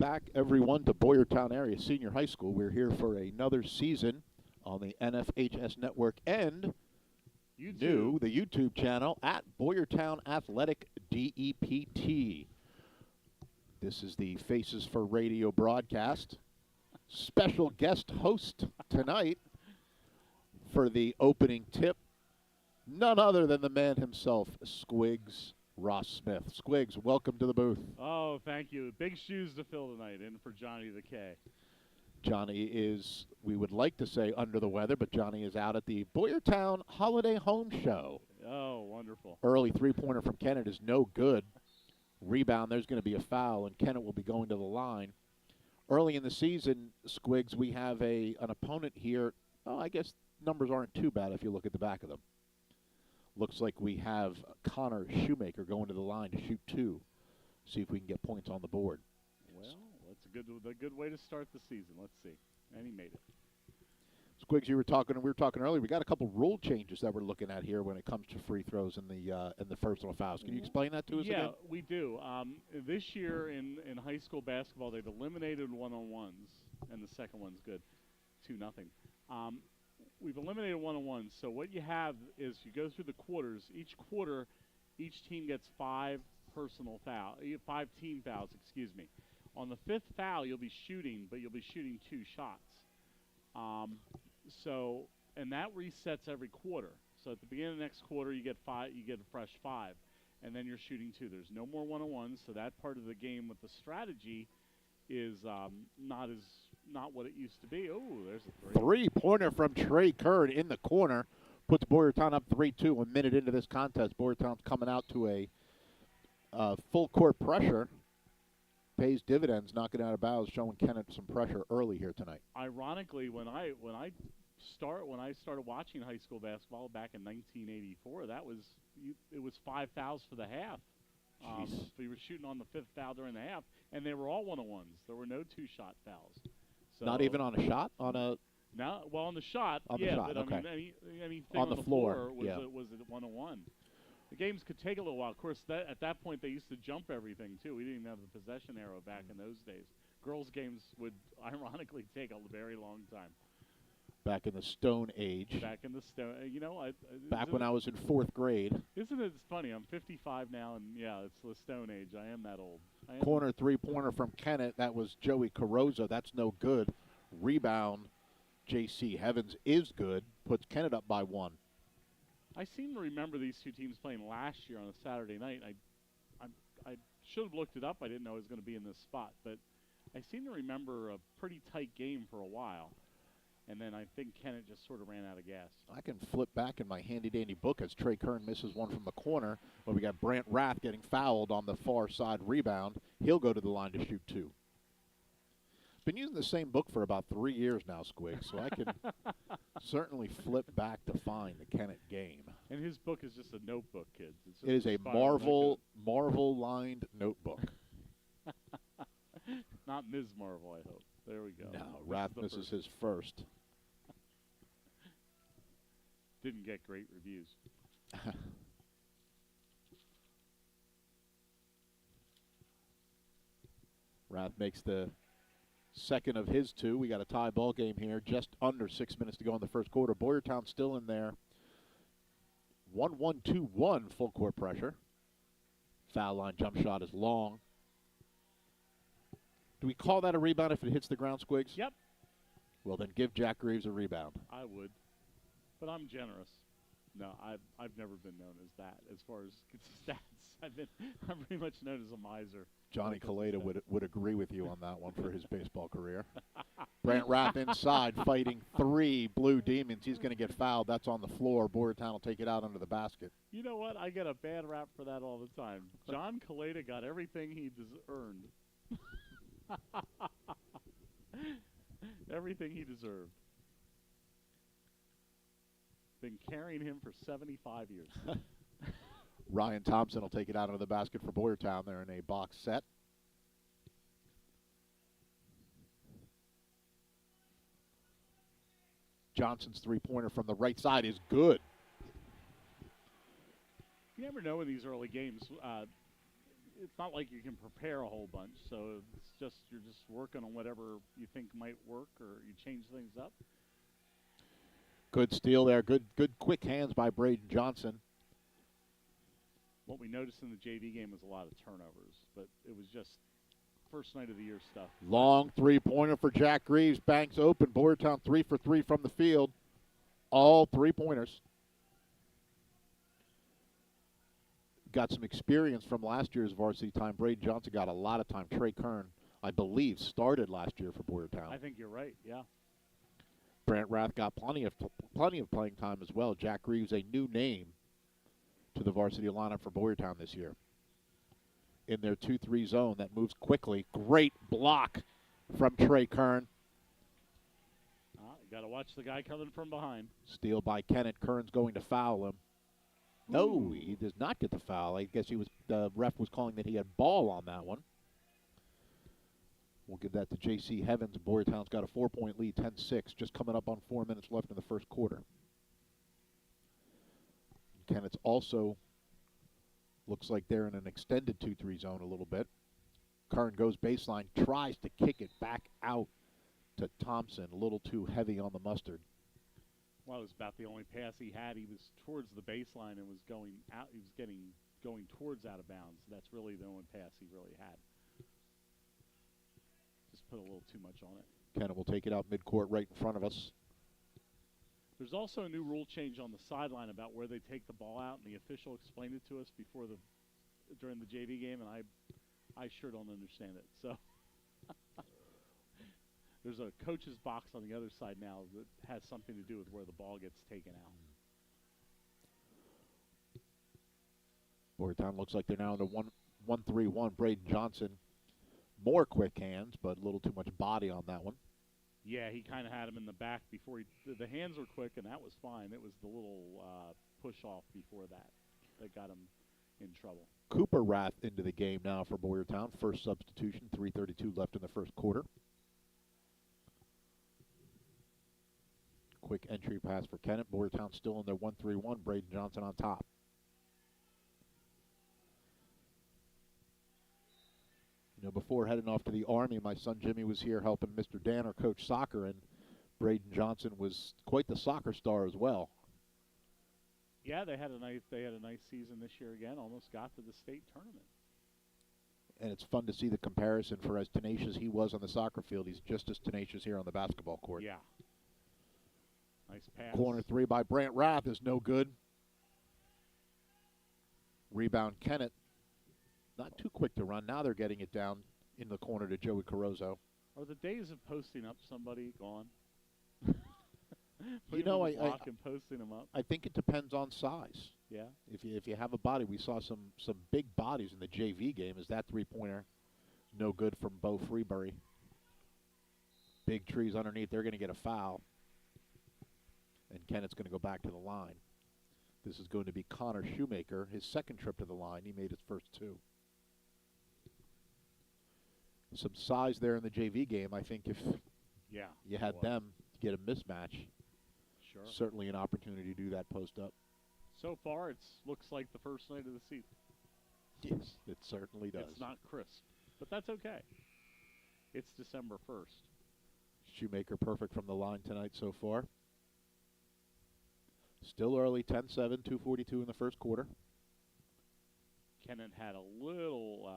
back, everyone, to Boyertown Area Senior High School. We're here for another season on the NFHS Network and the YouTube channel at Boyertown Athletic DEPT. This is the Faces for Radio broadcast. Special guest host tonight for the opening tip, none other than the man himself, Squiggs Ross Smith. Squiggs, welcome to the booth. Oh, thank you. Big shoes to fill tonight, in for Johnny the K. Johnny is, we would like to say, under the weather, but Johnny is out at the Boyertown Holiday Home Show. Oh, wonderful. Early three-pointer from Kennett is no good. Rebound, there's going to be a foul, and Kennett will be going to the line. Early in the season, Squiggs, we have an opponent here. Oh, I guess numbers aren't too bad if you look at the back of them. Looks like we have Connor Shoemaker going to the line to shoot two. See if we can get points on the board. Well, that's a good way to start the season. Let's see. And he made it. Squiggs, we were talking earlier. We got a couple rule changes that we're looking at here when it comes to free throws and the personal fouls. Can you explain that to us again? Yeah, we do. This year in high school basketball, they've eliminated one-on-ones, and the second one's good, 2-0. We've eliminated one-on-ones. So what you have is you go through the quarters. Each quarter, each team gets five team fouls. Excuse me. On the fifth foul, you'll be shooting, but you'll be shooting two shots. And that resets every quarter. So at the beginning of the next quarter, you get five. You get a fresh five, and then you're shooting two. There's no more one-on-ones. So that part of the game with the strategy is not what it used to be. Oh, there's a three. Three-pointer from Trey Kern in the corner. Puts Boyertown up 3-2 a minute into this contest. Boyertown's coming out to a full-court pressure. Pays dividends, knocking out of bounds, showing Kennett some pressure early here tonight. Ironically, when I started watching high school basketball back in 1984, it was five fouls for the half. We were shooting on the fifth foul during the half, and they were all one-on-ones. There were no two-shot fouls. So not even on a shot? On the shot, on yeah, the shot, but okay. I mean, anything on the floor was a one-on-one. The games could take a little while. Of course, at that point, they used to jump everything, too. We didn't even have the possession arrow back in those days. Girls' games would, ironically, take a very long time. Back in the Stone Age. Back in the Stone, back when I was in fourth grade. Isn't it funny? I'm 55 now, and, yeah, it's the Stone Age. I am that old. Corner three-pointer from Kennett. That was Joey Carrozza. That's no good. Rebound, J.C. Heavens is good. Puts Kennett up by one. I seem to remember these two teams playing last year on a Saturday night. I should have looked it up. I didn't know it was going to be in this spot. But I seem to remember a pretty tight game for a while. And then I think Kennett just sort of ran out of gas. I can flip back in my handy-dandy book as Trey Kern misses one from the corner. But we got Brant Rath getting fouled on the far side rebound. He'll go to the line to shoot two. Been using the same book for about 3 years now, Squig, so I can certainly flip back to find the Kennett game. And his book is just a notebook, kids. It is a Marvel-lined notebook. Not Ms. Marvel, I hope. There we go. No, Rath misses his first. Didn't get great reviews. Rath makes the second of his two. We got a tie ball game here. Just under 6 minutes to go in the first quarter. Boyertown still in there. 1-1-2-1 full court pressure. Foul line jump shot is long. Do we call that a rebound if it hits the ground, Squiggs? Yep. Well, then give Jack Reeves a rebound. I would, but I'm generous. No, I've never been known as that. As far as stats, I'm pretty much known as a miser. Johnny Kaleda would agree with you on that one for his baseball career. Brant Rath inside fighting three Blue Demons. He's going to get fouled. That's on the floor. Boyertown will take it out under the basket. You know what? I get a bad rap for that all the time. John Kaleda got everything he earned. Everything he deserved. Been carrying him for 75 years. Ryan Thompson will take it out under the basket for Boyertown. They're in a box set. Johnson's three-pointer from the right side is good. You never know in these early games. it's not like you can prepare a whole bunch. So it's just you're just working on whatever you think might work, or you change things up. Good steal there. Good quick hands by Braden Johnson. What we noticed in the JV game was a lot of turnovers, but it was just first night of the year stuff. Long three-pointer for Jack Greaves. Banks open. Boyertown 3 for 3 from the field. All three-pointers. Got some experience from last year's varsity time. Braden Johnson got a lot of time. Trey Kern, I believe, started last year for Boyertown. I think you're right, yeah. Brant Rath got plenty of playing time as well. Jack Greaves, a new name to the varsity lineup for Boyertown this year. In their 2-3 zone that moves quickly. Great block from Trey Kern. You got to watch the guy coming from behind. Steal by Kennett. Kern's going to foul him. No, he does not get the foul. I guess the ref was calling that he had ball on that one. We'll give that to J.C. Heavens. Boyertown's got a 4-point lead, 10-6, just coming up on 4 minutes left in the first quarter. Kennett's also looks like they're in an extended 2-3 zone a little bit. Kern goes baseline, tries to kick it back out to Thompson. A little too heavy on the mustard. Well, it was about the only pass he had. He was towards the baseline and was going out. He was going towards out of bounds. That's really the only pass he really had. Just put a little too much on it. Kennett will take it out midcourt right in front of us. There's also a new rule change on the sideline about where they take the ball out, and the official explained it to us during the JV game, and I sure don't understand it. So there's a coach's box on the other side now that has something to do with where the ball gets taken out. Boyertown looks like they're now in the 1-3-1. Braden Johnson, more quick hands, but a little too much body on that one. Yeah, he kind of had him in the back before the hands were quick, and that was fine. It was the little push-off before that got him in trouble. Cooper Rath into the game now for Boyertown. First substitution, 3:32 left in the first quarter. Quick entry pass for Kennett. Boyertown still in their 1-3-1. Braden Johnson on top. You know, before heading off to the Army, my son Jimmy was here helping Mr. Danner coach soccer, and Braden Johnson was quite the soccer star as well. Yeah, they had a nice season this year again. Almost got to the state tournament. And it's fun to see the comparison. For as tenacious he was on the soccer field, he's just as tenacious here on the basketball court. Yeah. Nice pass. Corner three by Brant Rath is no good. Rebound Kennett. Not too quick to run. Now they're getting it down in the corner to Joey Carozzo. Are the days of posting up somebody gone? You know, and posting them up. I think it depends on size. Yeah. If you have a body, we saw some big bodies in the JV game. Is that three-pointer no good from Bo Freebury? Big trees underneath. They're going to get a foul. And Kennett's going to go back to the line. This is going to be Connor Shoemaker, his second trip to the line. He made his first two. Some size there in the JV game. I think if you had them get a mismatch, sure, certainly an opportunity to do that post-up. So far, it looks like the first night of the season. Yes, it certainly does. It's not crisp, but that's okay. It's December 1st. Shoemaker perfect from the line tonight so far. Still early, 10-7, 2:42 in the first quarter. Kennett had a little,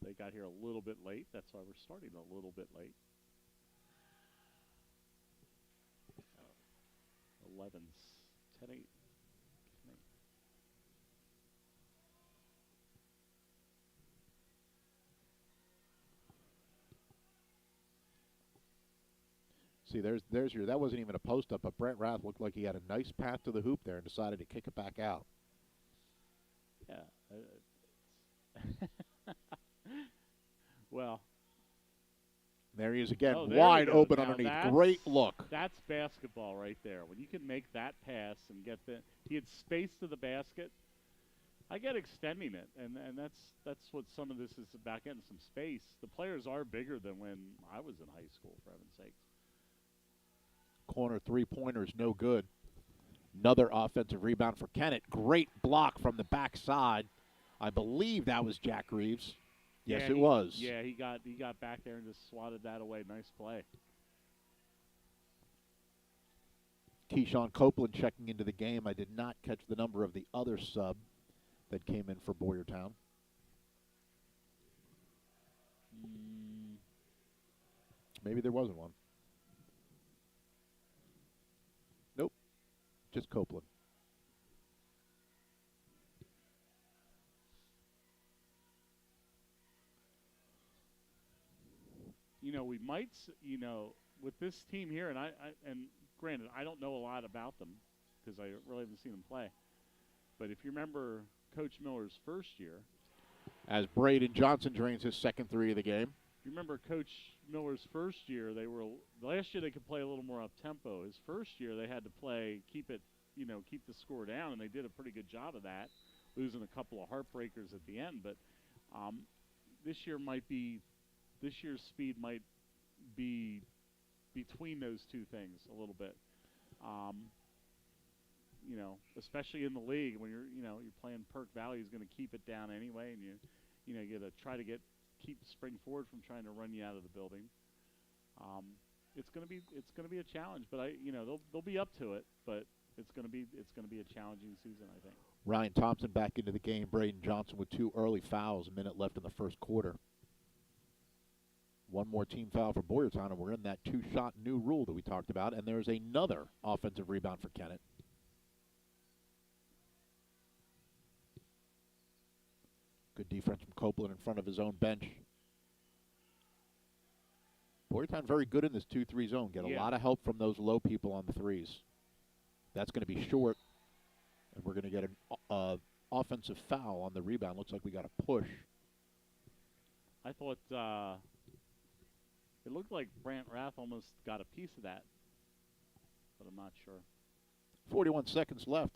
they got here a little bit late. That's why we're starting a little bit late. 11's 10-8. See, there's your, that wasn't even a post-up, but Brent Rath looked like he had a nice path to the hoop there and decided to kick it back out. Yeah. Well. There he is again, Oh, wide open now underneath. Great look. That's basketball right there. When you can make that pass and get he had space to the basket. I get extending it, and that's what some of this is about, getting some space. The players are bigger than when I was in high school, for heaven's sakes. Corner three-pointer is no good. Another offensive rebound for Kennett. Great block from the backside I believe that was Jack Reeves. Yes, Yeah, it was. Yeah, he got back there and just swatted that away. Nice play. Keyshawn Copeland checking into the game. I did not catch the number of the other sub that came in for Boyertown. Maybe there wasn't one. Nope, just Copeland. We might, with this team here, and granted, I don't know a lot about them because I really haven't seen them play. But if you remember Coach Miller's first year, as Braden Johnson drains his second three of the game. If you remember Coach Miller's first year, last year they could play a little more up tempo. His first year they had to keep the score down, and they did a pretty good job of that, losing a couple of heartbreakers at the end. But this year's speed might be between those two things a little bit. Especially in the league when you're playing Perk Valley, is going to keep it down anyway, and you got to try to keep Spring Forward from trying to run you out of the building. It's going to be a challenge, but they'll be up to it, but it's going to be a challenging season, I think. Ryan Thompson back into the game. Braden Johnson with 2 early fouls, a minute left in the first quarter. One more team foul for Boyertown, and we're in that 2-shot new rule that we talked about, and there's another offensive rebound for Kennett. Good defense from Copeland in front of his own bench. Boyertown very good in this 2-3 zone. Get a lot of help from those low people on the threes. That's going to be short, and we're going to get an offensive foul on the rebound. Looks like we got a push. I thought it looked like Brant Rath almost got a piece of that, but I'm not sure. 41 seconds left.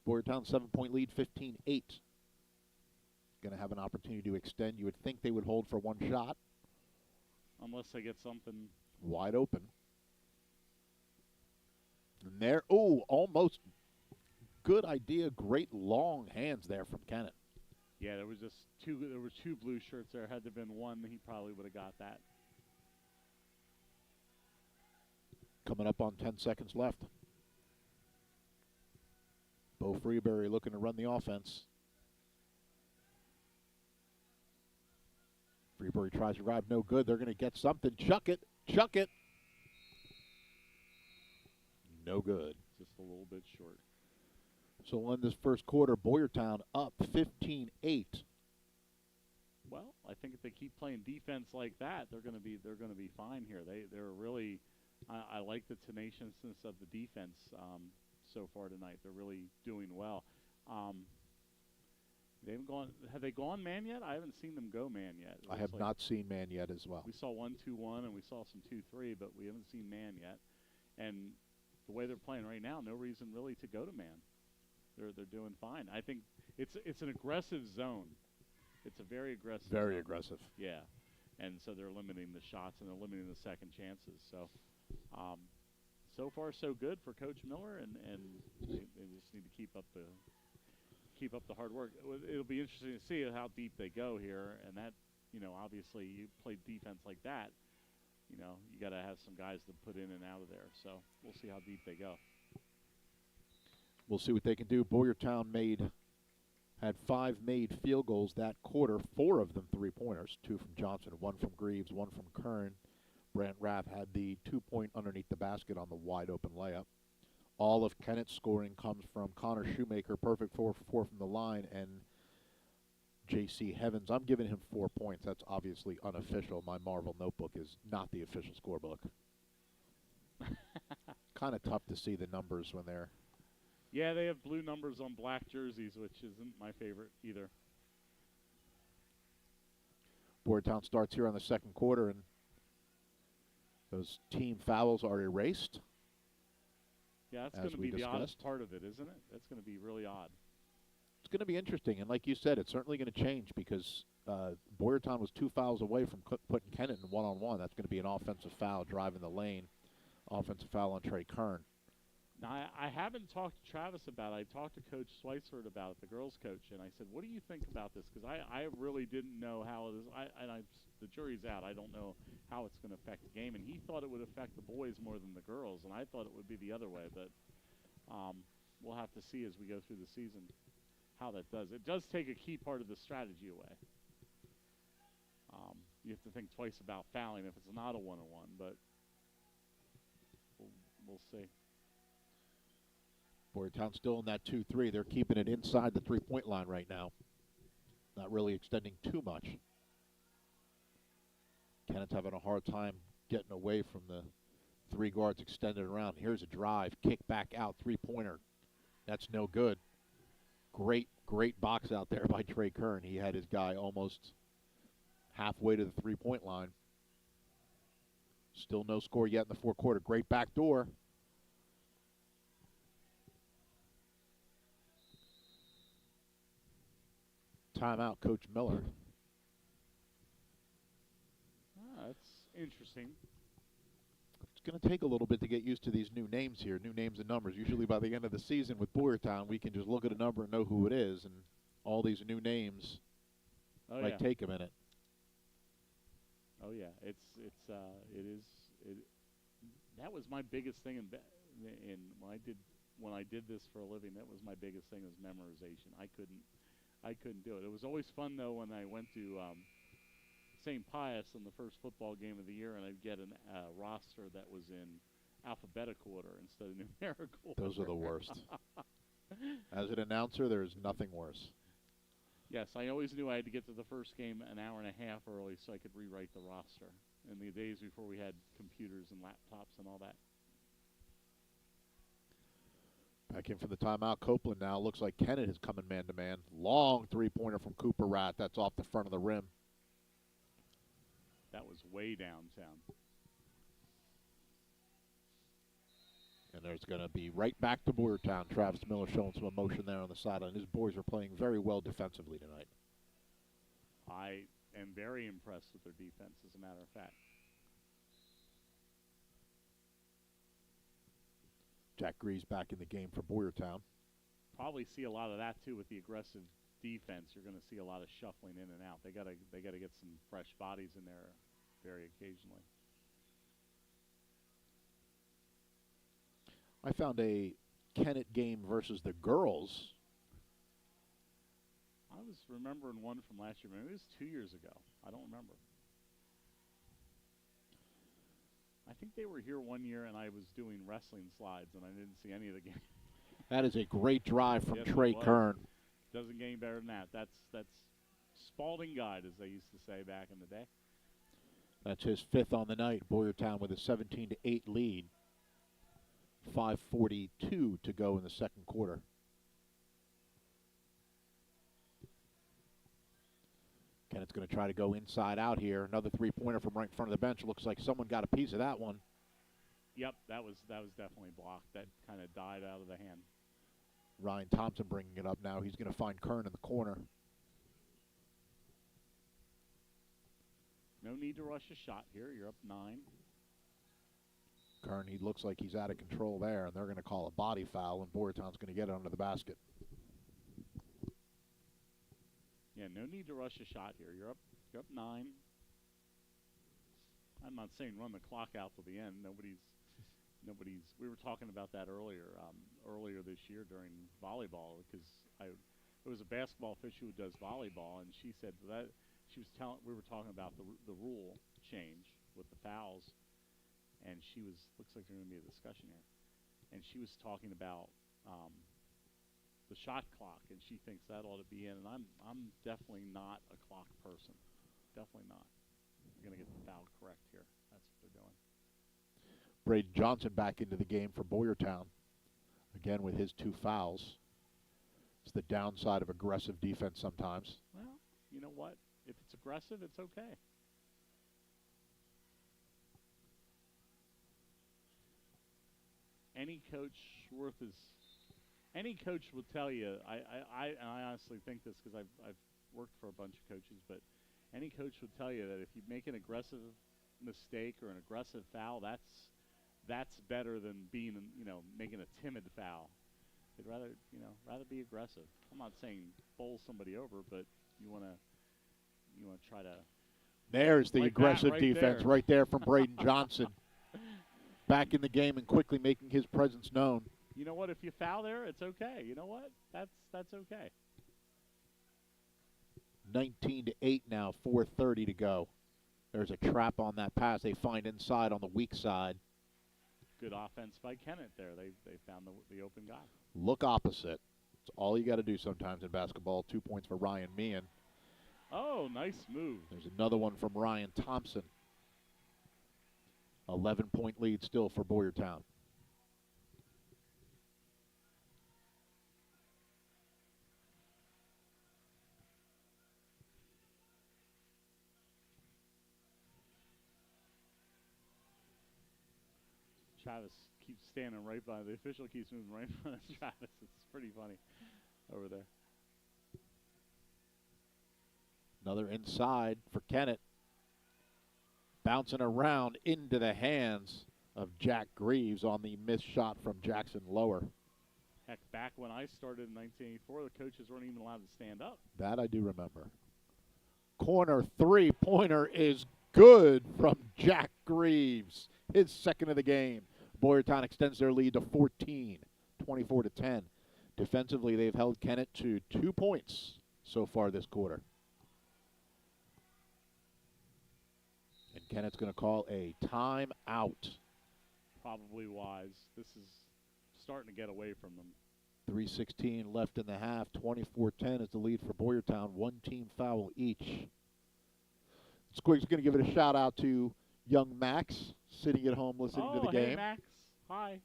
Boyertown 7-point lead, 15-8. Going to have an opportunity to extend. You would think they would hold for one shot. Unless they get something wide open. And there, almost good idea. Great long hands there from Kennett. Yeah, there were two blue shirts there. Had there been one, he probably would have got that. Coming up on 10 seconds left. Bo Freeberry looking to run the offense. Freeberry tries to drive, no good. They're going to get something. Chuck it. No good. Just a little bit short. So we'll end this first quarter. Boyertown up 15-8. Well, I think if they keep playing defense like that, they're going to be fine here. They're really, I like the tenaciousness of the defense so far tonight. They're really doing well. Have they gone man yet? I haven't seen them go man yet. I have not seen man yet as well. We saw 1-2-1 and we saw some 2-3, but we haven't seen man yet. And the way they're playing right now, no reason really to go to man. They're doing fine. I think it's an aggressive zone. It's a very aggressive. Very zone. aggressive. Yeah, and so they're limiting the shots and they're limiting the second chances. So, so far so good for Coach Miller, and they just need to keep up the hard work. It'll be interesting to see how deep they go here, and that obviously you play defense like that. You got to have some guys to put in and out of there. So we'll see how deep they go. We'll see what they can do. Boyertown had 5 made field goals that quarter, 4 of them 3-pointers, 2 from Johnson, 1 from Greaves, 1 from Kern. Brant Rath had the 2-point underneath the basket on the wide open layup. All of Kennett's scoring comes from Connor Shoemaker, perfect 4 for 4 from the line, and J.C. Heavens. I'm giving him 4 points. That's obviously unofficial. My Marvel notebook is not the official scorebook. Kind of tough to see the numbers when they're... Yeah, they have blue numbers on black jerseys, which isn't my favorite either. Boyertown starts here on the second quarter, and those team fouls are erased. Yeah, that's going to be the oddest part of it, isn't it? That's going to be really odd. It's going to be interesting, and like you said, it's certainly going to change because Boyertown was 2 fouls away from putting Kennett in one-on-one. That's going to be an offensive foul driving the lane. Offensive foul on Trey Kern. Now, I haven't talked to Travis about it. I talked to Coach Schweitzer about it, the girls' coach, and I said, what do you think about this? Because I really didn't know how it is. The jury's out. I don't know how it's going to affect the game. And he thought it would affect the boys more than the girls, and I thought it would be the other way. But we'll have to see as we go through the season how that does. It does take a key part of the strategy away. You have to think twice about fouling if it's not a one-on-one, but we'll see. Boyertown still in that 2-3. They're keeping it inside the three-point line right now. Not really extending too much. Kennett's having a hard time getting away from the three guards extended around. Here's a drive, kick back out, three-pointer. That's no good. Great box out there by Trey Kern. He had his guy almost halfway to the three-point line. Still no score yet in the fourth quarter. Great back door. Timeout, Coach Miller. That's interesting. It's going to take a little bit to get used to these new names here, new names and numbers. Usually by the end of the season with Boyertown, we can just look at a number and know who it is, and all these new names might take a minute. Oh yeah, that was my biggest thing when I did this for a living. That was my biggest thing, was memorization. I couldn't do it. It was always fun though when I went to St. Pius in the first football game of the year, and I'd get a roster that was in alphabetical order instead of numerical. Those are the worst. As an announcer, there's nothing worse. Yes, I always knew I had to get to the first game an hour and a half early so I could rewrite the roster in the days before we had computers and laptops and all that. Back in from the timeout, Copeland now. Looks like Kennett is coming man-to-man. Long three-pointer from Cooper Ratt. That's off the front of the rim. That was way downtown. And there's going to be right back to Boyertown. Travis Miller showing some emotion there on the sideline. His boys are playing very well defensively tonight. I am very impressed with their defense, as a matter of fact. Jack Greaves back in the game for Boyertown. Probably see a lot of that too with the aggressive defense. You're going to see a lot of shuffling in and out. They got to get some fresh bodies in there very occasionally. I found a Kennett game versus the girls. I was remembering one from last year. Maybe it was 2 years ago. I don't remember. I think they were here one year, and I was doing wrestling slides, and I didn't see any of the game. That is a great drive from Yes, Trey Kern. Doesn't get any better than that. That's Spalding guide, as they used to say back in the day. That's his fifth on the night. Boyertown with a 17-8 lead. 5:42 to go in the second quarter. Kennett's going to try to go inside out here. Another three-pointer from right in front of the bench. Looks like someone got a piece of that one. Yep, that was definitely blocked. That kind of died out of the hand. Ryan Thompson bringing it up now. He's going to find Kern in the corner. No need to rush a shot here. You're up 9. Kern, he looks like he's out of control there, and they're going to call a body foul, and Boyertown's going to get it under the basket. Yeah, no need to rush a shot here. You're up 9. I'm not saying run the clock out to the end. Nobody's. We were talking about that earlier this year during volleyball, because there was a basketball official who does volleyball, and she said that we were talking about the rule change with the fouls, and looks like there's going to be a discussion here, and she was talking about the shot clock, and she thinks that ought to be in, and I'm definitely not a clock person. Definitely not. We're going to get the foul correct here. That's what they're doing. Braden Johnson back into the game for Boyertown. Again with his 2 fouls. It's the downside of aggressive defense sometimes. Well, you know what? If it's aggressive, it's okay. Any coach will tell you. I honestly think this because I've worked for a bunch of coaches, but any coach would tell you that if you make an aggressive mistake or an aggressive foul, that's better than being, making a timid foul. They'd rather be aggressive. I'm not saying bowl somebody over, but you want to try to. There's the like aggressive right defense there. right there from Braden Johnson. Back in the game and quickly making his presence known. You know what? If you foul there, it's okay. You know what? That's okay. 19-8 now, 4:30 to go. There's a trap on that pass. They find inside on the weak side. Good offense by Kennett there. They found the open guy. Look opposite. It's all you got to do sometimes in basketball. 2 points for Ryan Meehan. Oh, nice move. There's another one from Ryan Thompson. 11-point lead still for Boyertown. Travis keeps standing right by. The official keeps moving right in front of Travis. It's pretty funny over there. Another inside for Kennett. Bouncing around into the hands of Jack Greaves on the missed shot from Jackson Lower. Heck, back when I started in 1984, the coaches weren't even allowed to stand up. That I do remember. Corner three-pointer is good from Jack Greaves. His second of the game. Boyertown extends their lead to 14, 24-10. Defensively, they've held Kennett to 2 points so far this quarter. And Kennett's going to call a timeout. Probably wise. This is starting to get away from them. 3:16 left in the half. 24-10 is the lead for Boyertown. One team foul each. Squig's going to give it a shout out to young Max sitting at home listening to the game. Hey, Max. Hi.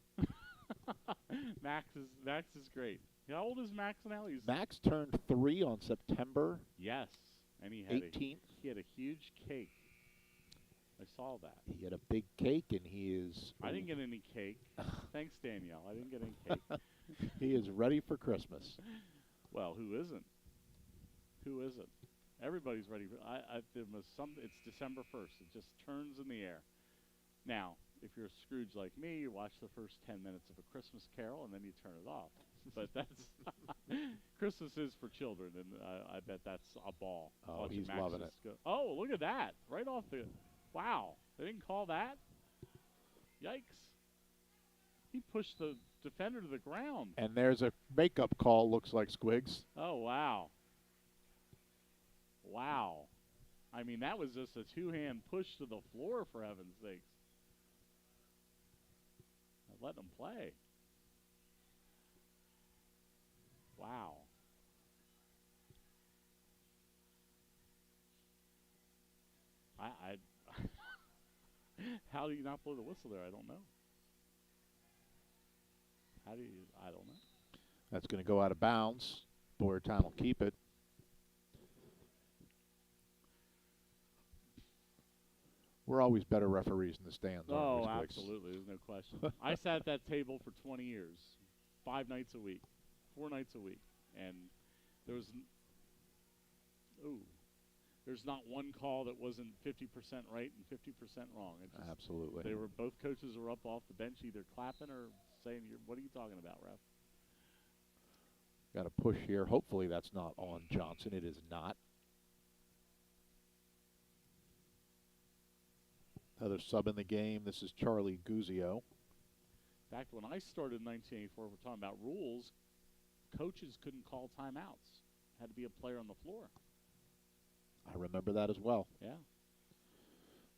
Max is great. How old is Max now? Max turned 3 on September. Yes, and he 18th. He had a huge cake. I saw that. He had a big cake, and he is. I didn't get any cake. Thanks, Danielle. I didn't get any cake. He is ready for Christmas. Well, who isn't? Who isn't? Everybody's ready. It's December 1st. It just turns in the air. Now, if you're a Scrooge like me, you watch the first 10 minutes of A Christmas Carol, and then you turn it off. But that's Christmas is for children, and I bet that's a ball. Oh, he's loving it. Oh, look at that. Right off the – wow. They didn't call that? Yikes. He pushed the defender to the ground. And there's a makeup call, looks like, Squigs. Oh, wow. Wow. I mean, that was just a two-hand push to the floor, for heaven's sakes. Let them play. Wow. I how do you not blow the whistle there? I don't know. I don't know. That's going to go out of bounds. Boyertown will keep it. We're always better referees in the stands. Oh, absolutely. There's no question. I sat at that table for 20 years, 5 nights a week, 4 nights a week. And there's not one call that wasn't 50% right and 50% wrong. Absolutely. Both coaches were up off the bench either clapping or saying, "What are you talking about, ref?" Got a push here. Hopefully that's not on Johnson. It is not. Another sub in the game. This is Charlie Guzio. In fact, when I started in 1984, we're talking about rules, coaches couldn't call timeouts. Had to be a player on the floor. I remember that as well. Yeah.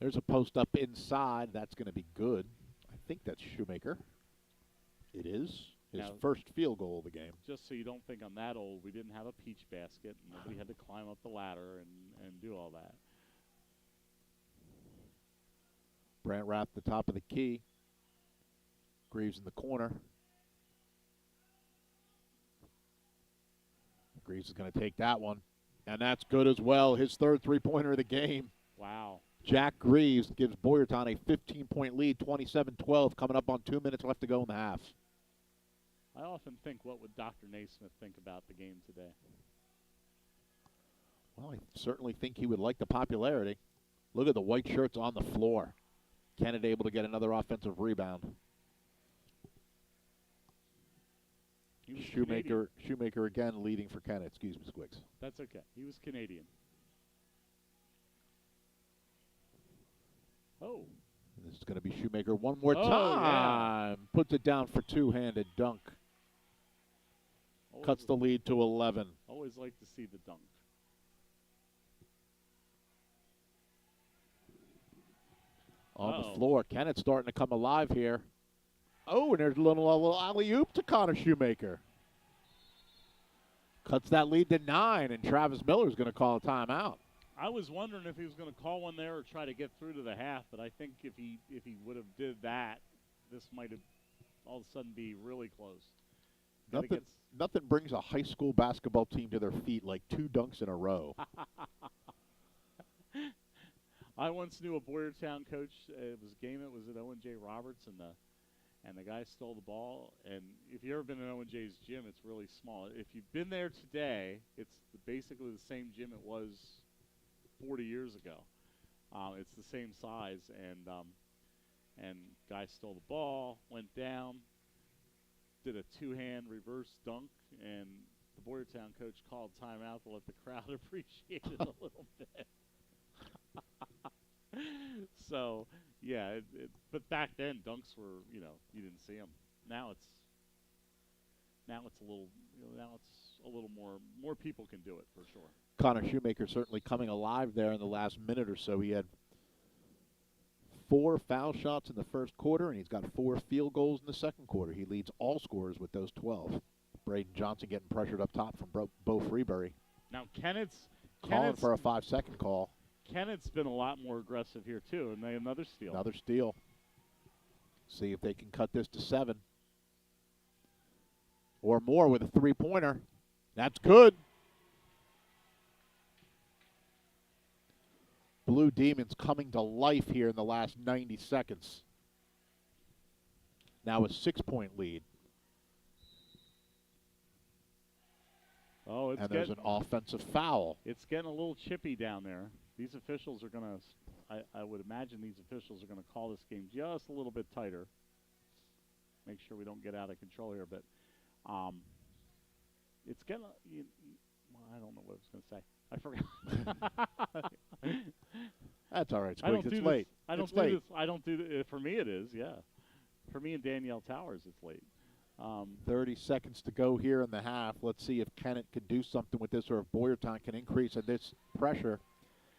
There's a post up inside. That's going to be good. I think that's Shoemaker. It is. His first field goal of the game. Just so you don't think I'm that old, we didn't have a peach basket. Nobody had to climb up the ladder and do all that. Brant Rapp, the top of the key. Greaves in the corner. Greaves is going to take that one. And that's good as well. His third three-pointer of the game. Wow. Jack Greaves gives Boyertown a 15-point lead, 27-12, coming up on 2 minutes left to go in the half. I often think, what would Dr. Naismith think about the game today? Well, I certainly think he would like the popularity. Look at the white shirts on the floor. Kennett able to get another offensive rebound. Shoemaker again leading for Kennett. Excuse me, Squigs. That's okay. He was Canadian. Oh. This is going to be Shoemaker one more time. Yeah. Puts it down for two-handed dunk. Cuts the lead to 11. Always like to see the dunk. On the floor. Kennett's starting to come alive here. Oh, and there's a little alley-oop to Connor Shoemaker. Cuts that lead to 9, and Travis Miller's going to call a timeout. I was wondering if he was going to call one there or try to get through to the half, but I think if he would have did that, this might have all of a sudden be really close. Nothing brings a high school basketball team to their feet like 2 dunks in a row. I once knew a Boyertown coach. It was a game. It was at Owen J. Roberts, and the guy stole the ball. And if you've ever been in Owen J's gym, it's really small. If you've been there today, it's basically the same gym it was 40 years ago. It's the same size, and guy stole the ball, went down, did a 2-hand reverse dunk, and the Boyertown coach called timeout to let the crowd appreciate it a little bit. So, yeah, but back then dunks were, you didn't see them. Now it's a little more people can do it for sure. Connor Shoemaker certainly coming alive there in the last minute or so. He had 4 foul shots in the first quarter, and he's got 4 field goals in the second quarter. He leads all scorers with those 12. Braden Johnson getting pressured up top from Bo Freebury. Now Kennett's calling for a 5-second call. Kennett's been a lot more aggressive here too, and another steal. Another steal. See if they can cut this to 7 or more with a 3-pointer. That's good. Blue Demons coming to life here in the last 90 seconds. Now a 6-point lead. Oh, and there's an offensive foul. It's getting a little chippy down there. These officials are going to, I would imagine these officials are going to call this game just a little bit tighter. Make sure we don't get out of control here. But it's getting, I don't know what I was going to say. I forgot. That's all right, Squeaks. It's late. I don't do this. For me it is, yeah. For me and Danielle Towers, it's late. 30 seconds to go here in the half. Let's see if Kennett can do something with this or if Boyertown can increase in this pressure.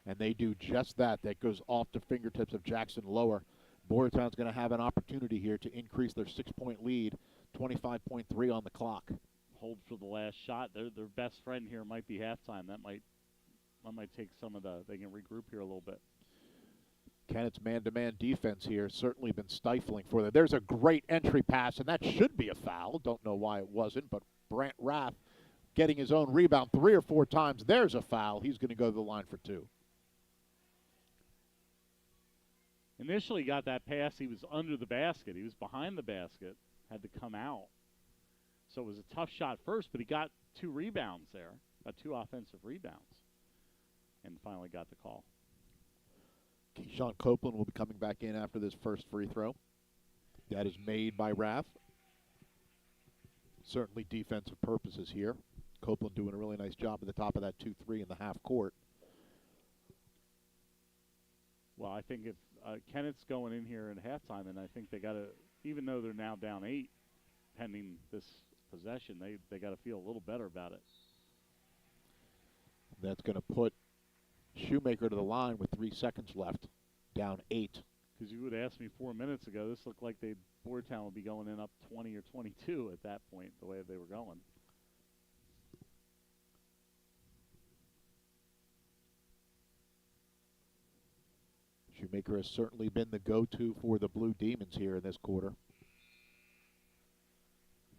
And they do just that. That goes off the fingertips of Jackson Lower. Boyertown's going to have an opportunity here to increase their 6-point lead. 25.3 on the clock. Hold for the last shot. Their best friend here might be halftime. That might take some of they can regroup here a little bit. Kennett's man-to-man defense here certainly been stifling for them. There's a great entry pass, and that should be a foul. Don't know why it wasn't, but Brant Rath getting his own rebound 3 or 4 times. There's a foul. He's going to go to the line for 2. Initially got that pass. He was under the basket. He was behind the basket, had to come out. So it was a tough shot first, but he got 2 rebounds there, got 2 offensive rebounds, and finally got the call. Keyshawn Copeland will be coming back in after this first free throw. That is made by Rath. Certainly defensive purposes here. Copeland doing a really nice job at the top of that 2-3 in the half court. Well, I think if Kennett's going in here in halftime, and I think they got to, even though they're now down 8 pending this possession, they got to feel a little better about it. That's going to put Shoemaker to the line with 3 seconds left, down 8. Because you would have asked me 4 minutes ago, this looked like Boyertown would be going in up 20 or 22 at that point, the way they were going. Shoemaker has certainly been the go-to for the Blue Demons here in this quarter.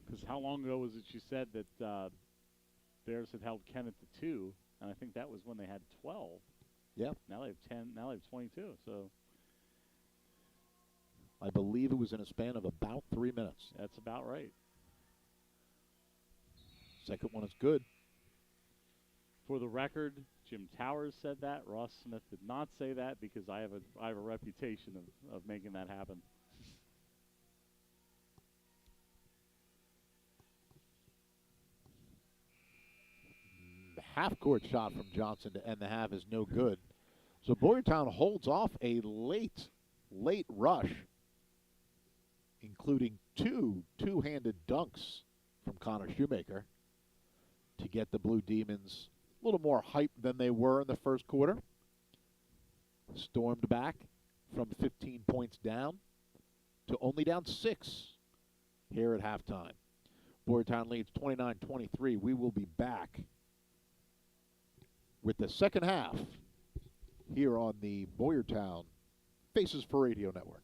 Because how long ago was it you said that Bears had held Kennett to 2, and I think that was when they had 12. Yeah. Now they have 10. Now they have 22. So I believe it was in a span of about 3 minutes. That's about right. Second one is good. For the record, Jim Towers said that. Ross Smith did not say that because I have a reputation of making that happen. The half-court shot from Johnson to end the half is no good. So Boyertown holds off a late rush, including two-handed dunks from Connor Shoemaker to get the Blue Demons a little more hype than they were in the first quarter. Stormed back from 15 points down to only down 6 here at halftime. Boyertown leads 29-23. We will be back with the second half here on the Boyertown Faces for Radio Network.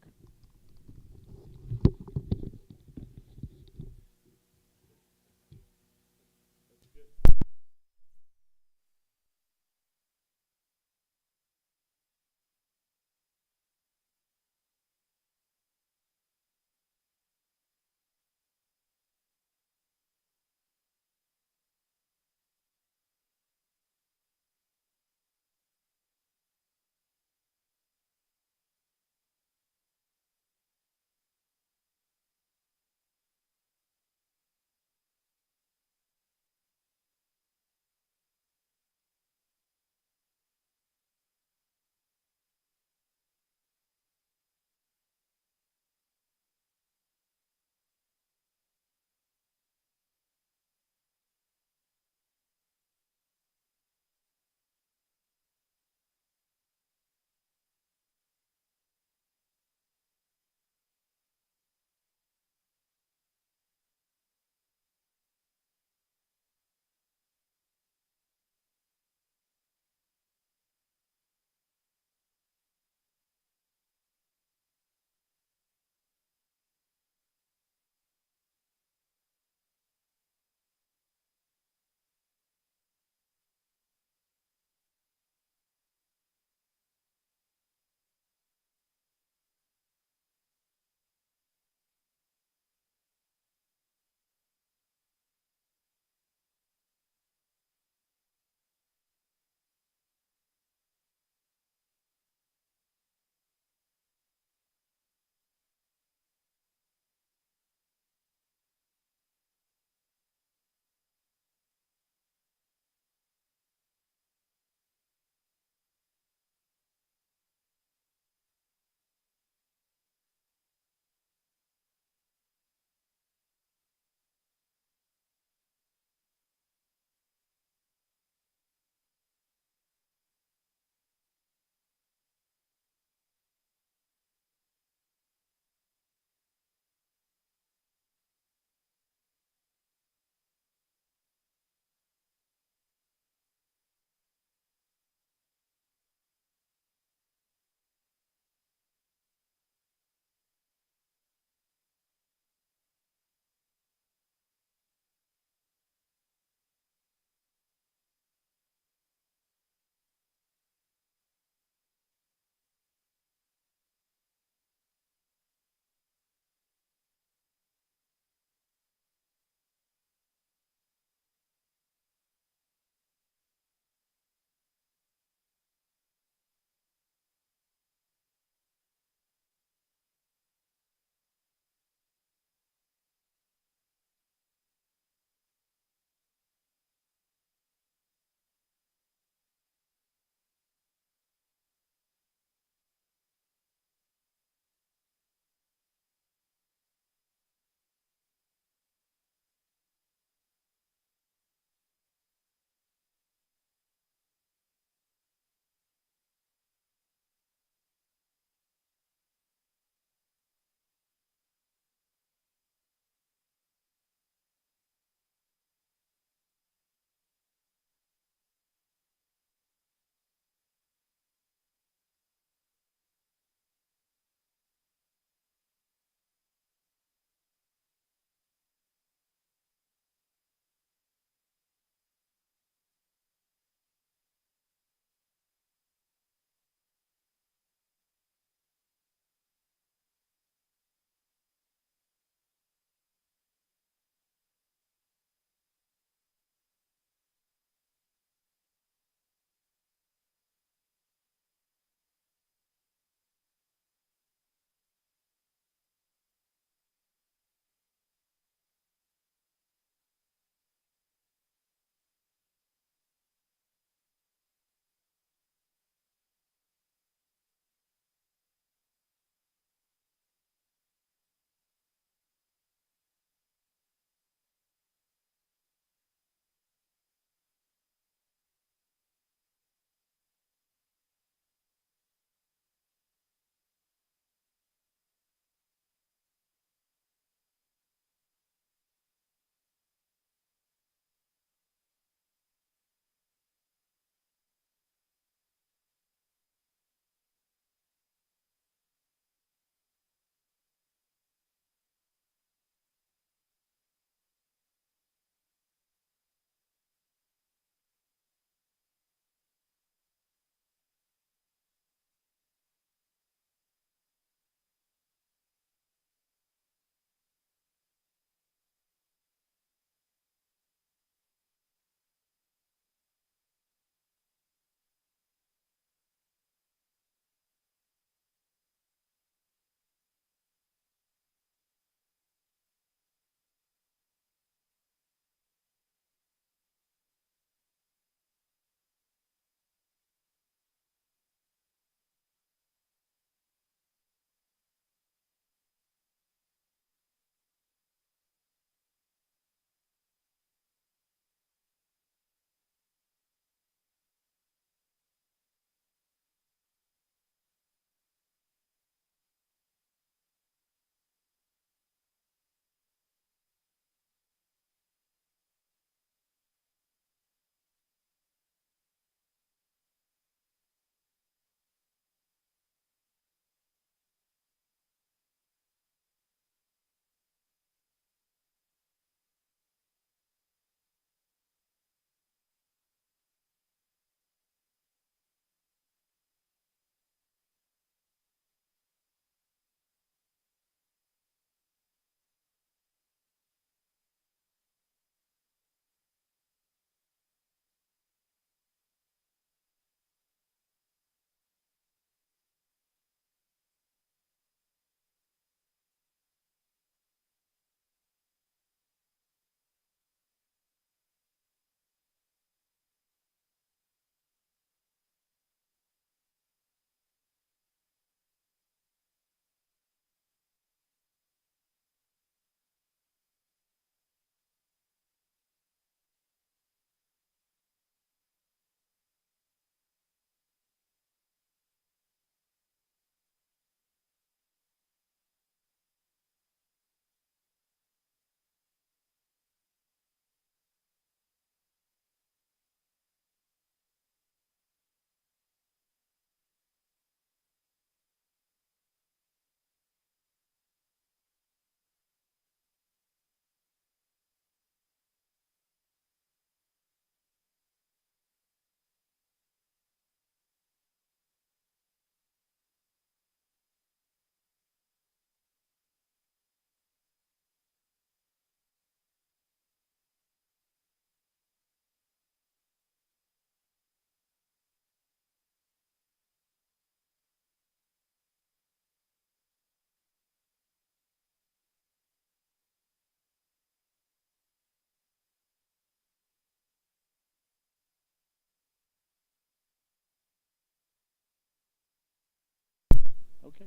Okay.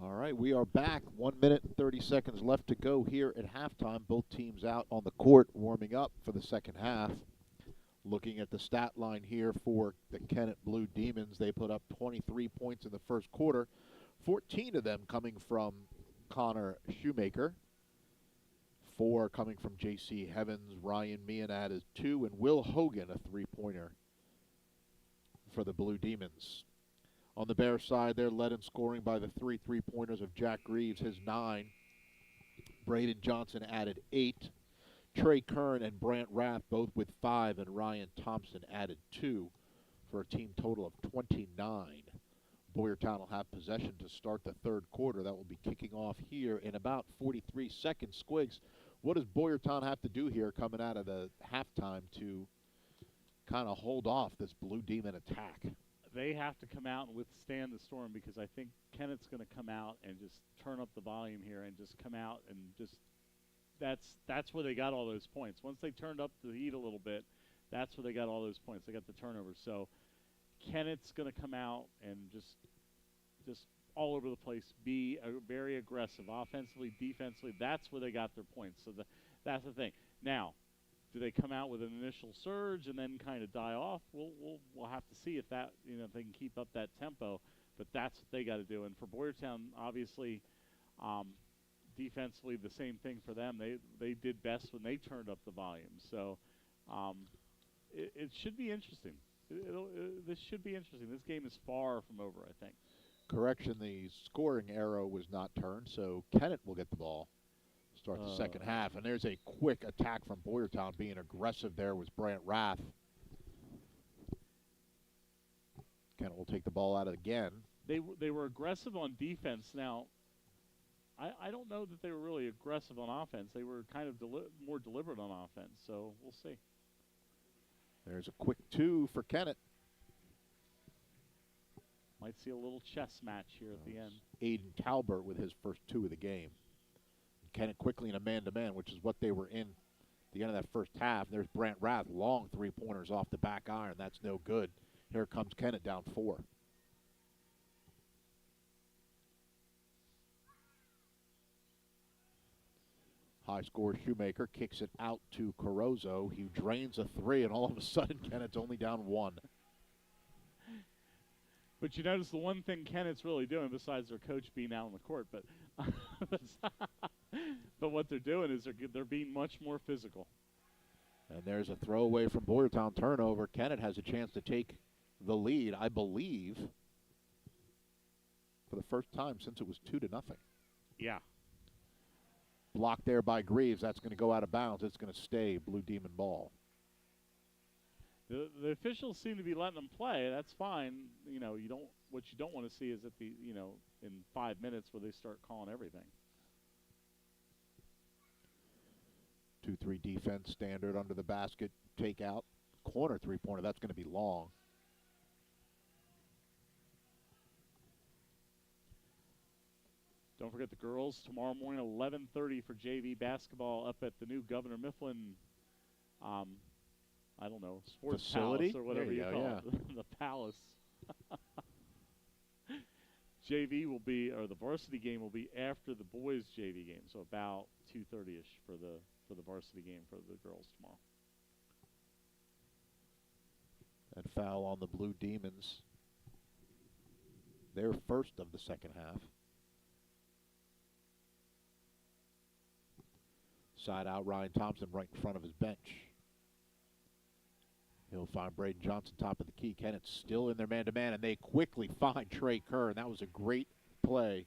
All right, we are back. 1 minute and 30 seconds left to go here at halftime. Both teams out on the court warming up for the second half. Looking at the stat line here for the Kennett Blue Demons, they put up 23 points in the first quarter, 14 of them coming from Connor Shoemaker, 4 coming from J.C. Heavens, Ryan Meehan is 2, and Will Hogan, a three-pointer for the Blue Demons. On the Bears side, they're led in scoring by the 3 three-pointers of Jack Reeves, his 9. Braden Johnson added 8. Trey Kern and Brant Rath both with 5, and Ryan Thompson added 2 for a team total of 29. Boyertown will have possession to start the third quarter. That will be kicking off here in about 43 seconds. Squigs, what does Boyertown have to do here coming out of the halftime to kind of hold off this Blue Demon attack? They have to come out and withstand the storm, because I think Kennett's going to come out and just turn up the volume here and just come out and just that's where they got all those points. Once they turned up the heat a little bit, that's where they got all those points. They got the turnovers. So Kennett's going to come out and just all over the place, be very aggressive offensively, defensively. That's where they got their points. So that's the thing. Now, do they come out with an initial surge and then kind of die off? We'll have to see if that, if they can keep up that tempo. But that's what they got to do. And for Boyertown, obviously, defensively, the same thing for them. They did best when they turned up the volume. So it should be interesting. This should be interesting. This game is far from over, I think. Correction, the scoring arrow was not turned, so Kennett will get the ball. Start the second half. And there's a quick attack from Boyertown. Being aggressive there was Brant Rath. Kennett will take the ball out again. They were aggressive on defense. Now, I don't know that they were really aggressive on offense. They were kind of more deliberate on offense, so we'll see. There's a quick 2 for Kennett. Might see a little chess match here at the end. Aiden Talbert with his first 2 of the game. Kennett quickly in a man-to-man, which is what they were in at the end of that first half. There's Brant Rath, long three-pointers off the back iron. That's no good. Here comes Kennett down 4. High scorer Shoemaker kicks it out to Carozzo. He drains a 3, and all of a sudden Kennett's only down 1. But you notice the one thing Kennett's really doing, besides their coach being out on the court, but but what they're doing is they're being much more physical. And there's a throwaway from Boyertown, turnover. Kennett has a chance to take the lead, I believe, for the first time since it was 2-0. Yeah. Blocked there by Greaves. That's going to go out of bounds. It's going to stay Blue Demon ball. The officials seem to be letting them play. That's fine. What you don't want to see is at the in 5 minutes where they start calling everything. 2-3 defense, standard under the basket, take out, corner three-pointer. That's going to be long. Don't forget the girls tomorrow morning, 11:30 for JV basketball up at the new Governor Mifflin. I don't know, sports facility palace or whatever you call it, the palace. JV will be, or the varsity game will be after the boys' JV game, so about 2:30ish for the varsity game for the girls tomorrow. And foul on the Blue Demons. Their first of the second half. Side out, Ryan Thompson right in front of his bench. He'll find Braden Johnson top of the key. Kennett's still in their man-to-man, and they quickly find Trey Kern. That was a great play.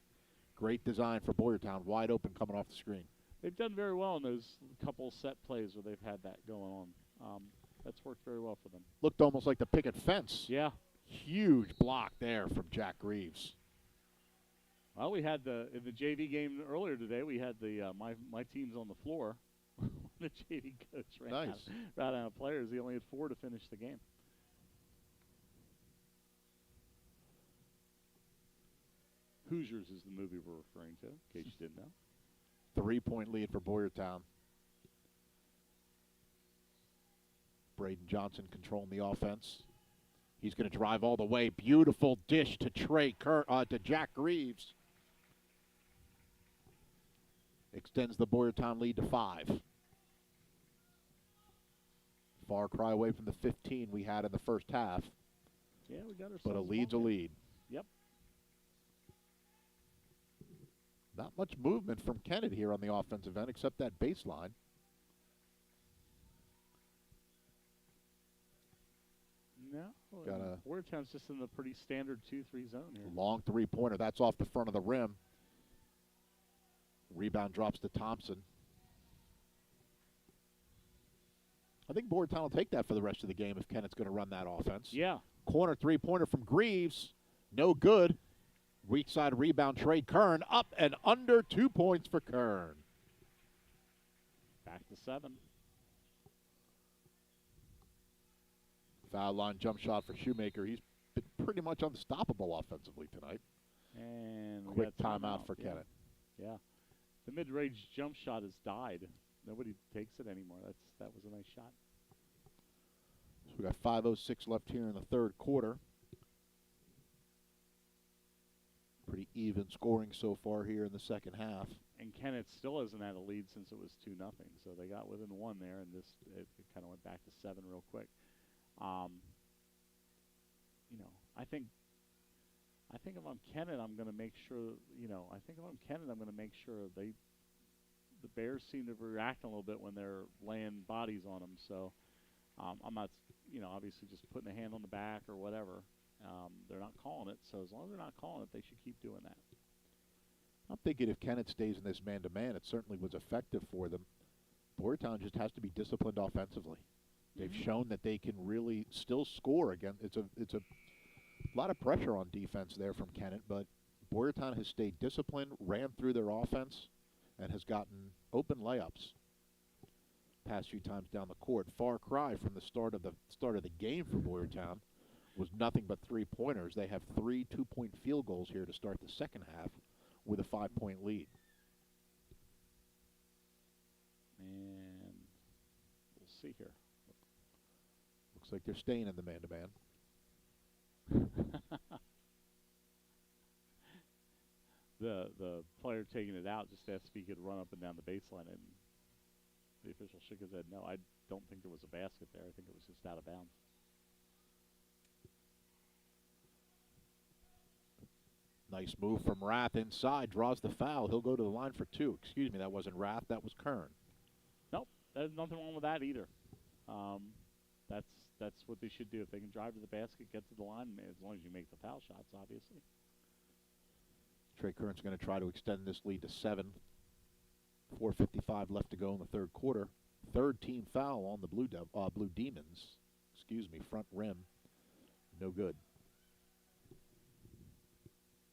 Great design for Boyertown. Wide open coming off the screen. They've done very well in those couple set plays where they've had that going on. That's worked very well for them. Looked almost like the picket fence. Yeah. Huge block there from Jack Reeves. Well, we had in the JV game earlier today, we had my team's on the floor. The JV coach ran out of players. He only had 4 to finish the game. Hoosiers is the movie we're referring to, in case you didn't know. 3-point lead for Boyertown. Braden Johnson controlling the offense. He's going to drive all the way. Beautiful dish to to Jack Greaves. Extends the Boyertown lead to 5. Far cry away from the 15 we had in the first half. Yeah, we got ourselves. But a lead's a lead. Yep. Not much movement from Kennett here on the offensive end except that baseline. No. Boyertown's just in the pretty standard 2-3 zone here. Long three-pointer. That's off the front of the rim. Rebound drops to Thompson. I think Boyertown will take that for the rest of the game if Kennett's going to run that offense. Yeah. Corner three-pointer from Greaves. No good. Weak side rebound, Trey Kern. Up and under, 2 points for Kern. Back to 7. Foul line jump shot for Shoemaker. He's been pretty much unstoppable offensively tonight. And quick timeout for Kennett. Yeah. The mid-range jump shot has died. Nobody takes it anymore. That was a nice shot. So we got 5:06 left here in the third quarter. Pretty even scoring so far here in the second half. And Kennett still hasn't had a lead since it was 2-0. So they got within 1 there, and it kind of went back to 7 real quick. You know, I think if I'm Kennett, I'm going to make sure. I think if I'm Kennett, I'm going to make sure the Bears seem to be reacting a little bit when they're laying bodies on them. So I'm not, obviously just putting a hand on the back or whatever. They're not calling it. So as long as they're not calling it, they should keep doing that. I'm thinking if Kennett stays in this man-to-man, it certainly was effective for them. Boyertown just has to be disciplined offensively. They've shown that they can really still score again. It's a lot of pressure on defense there from Kennett, but Boyertown has stayed disciplined, ran through their offense, and has gotten open layups. Past few times down the court, far cry from the start of the game for Boyertown was nothing but 3-pointers. They have 3 2-point field goals here to start the second half with a 5-point lead. And we'll see here. Looks like they're staying in the man-to-man. The player taking it out just asked if he could run up and down the baseline, and the official shook his head. No, I don't think there was a basket there. I think it was just out of bounds. Nice move from Rath inside, draws the foul. He'll go to the line for 2. Excuse me, that wasn't Rath, that was Kern. Nope, there's nothing wrong with that either. That's what they should do. If they can drive to the basket, get to the line, as long as you make the foul shots, obviously. Trey Kern's going to try to extend this lead to 7. 4:55 left to go in the third quarter. Third team foul on the Blue Demons. Excuse me, front rim. No good.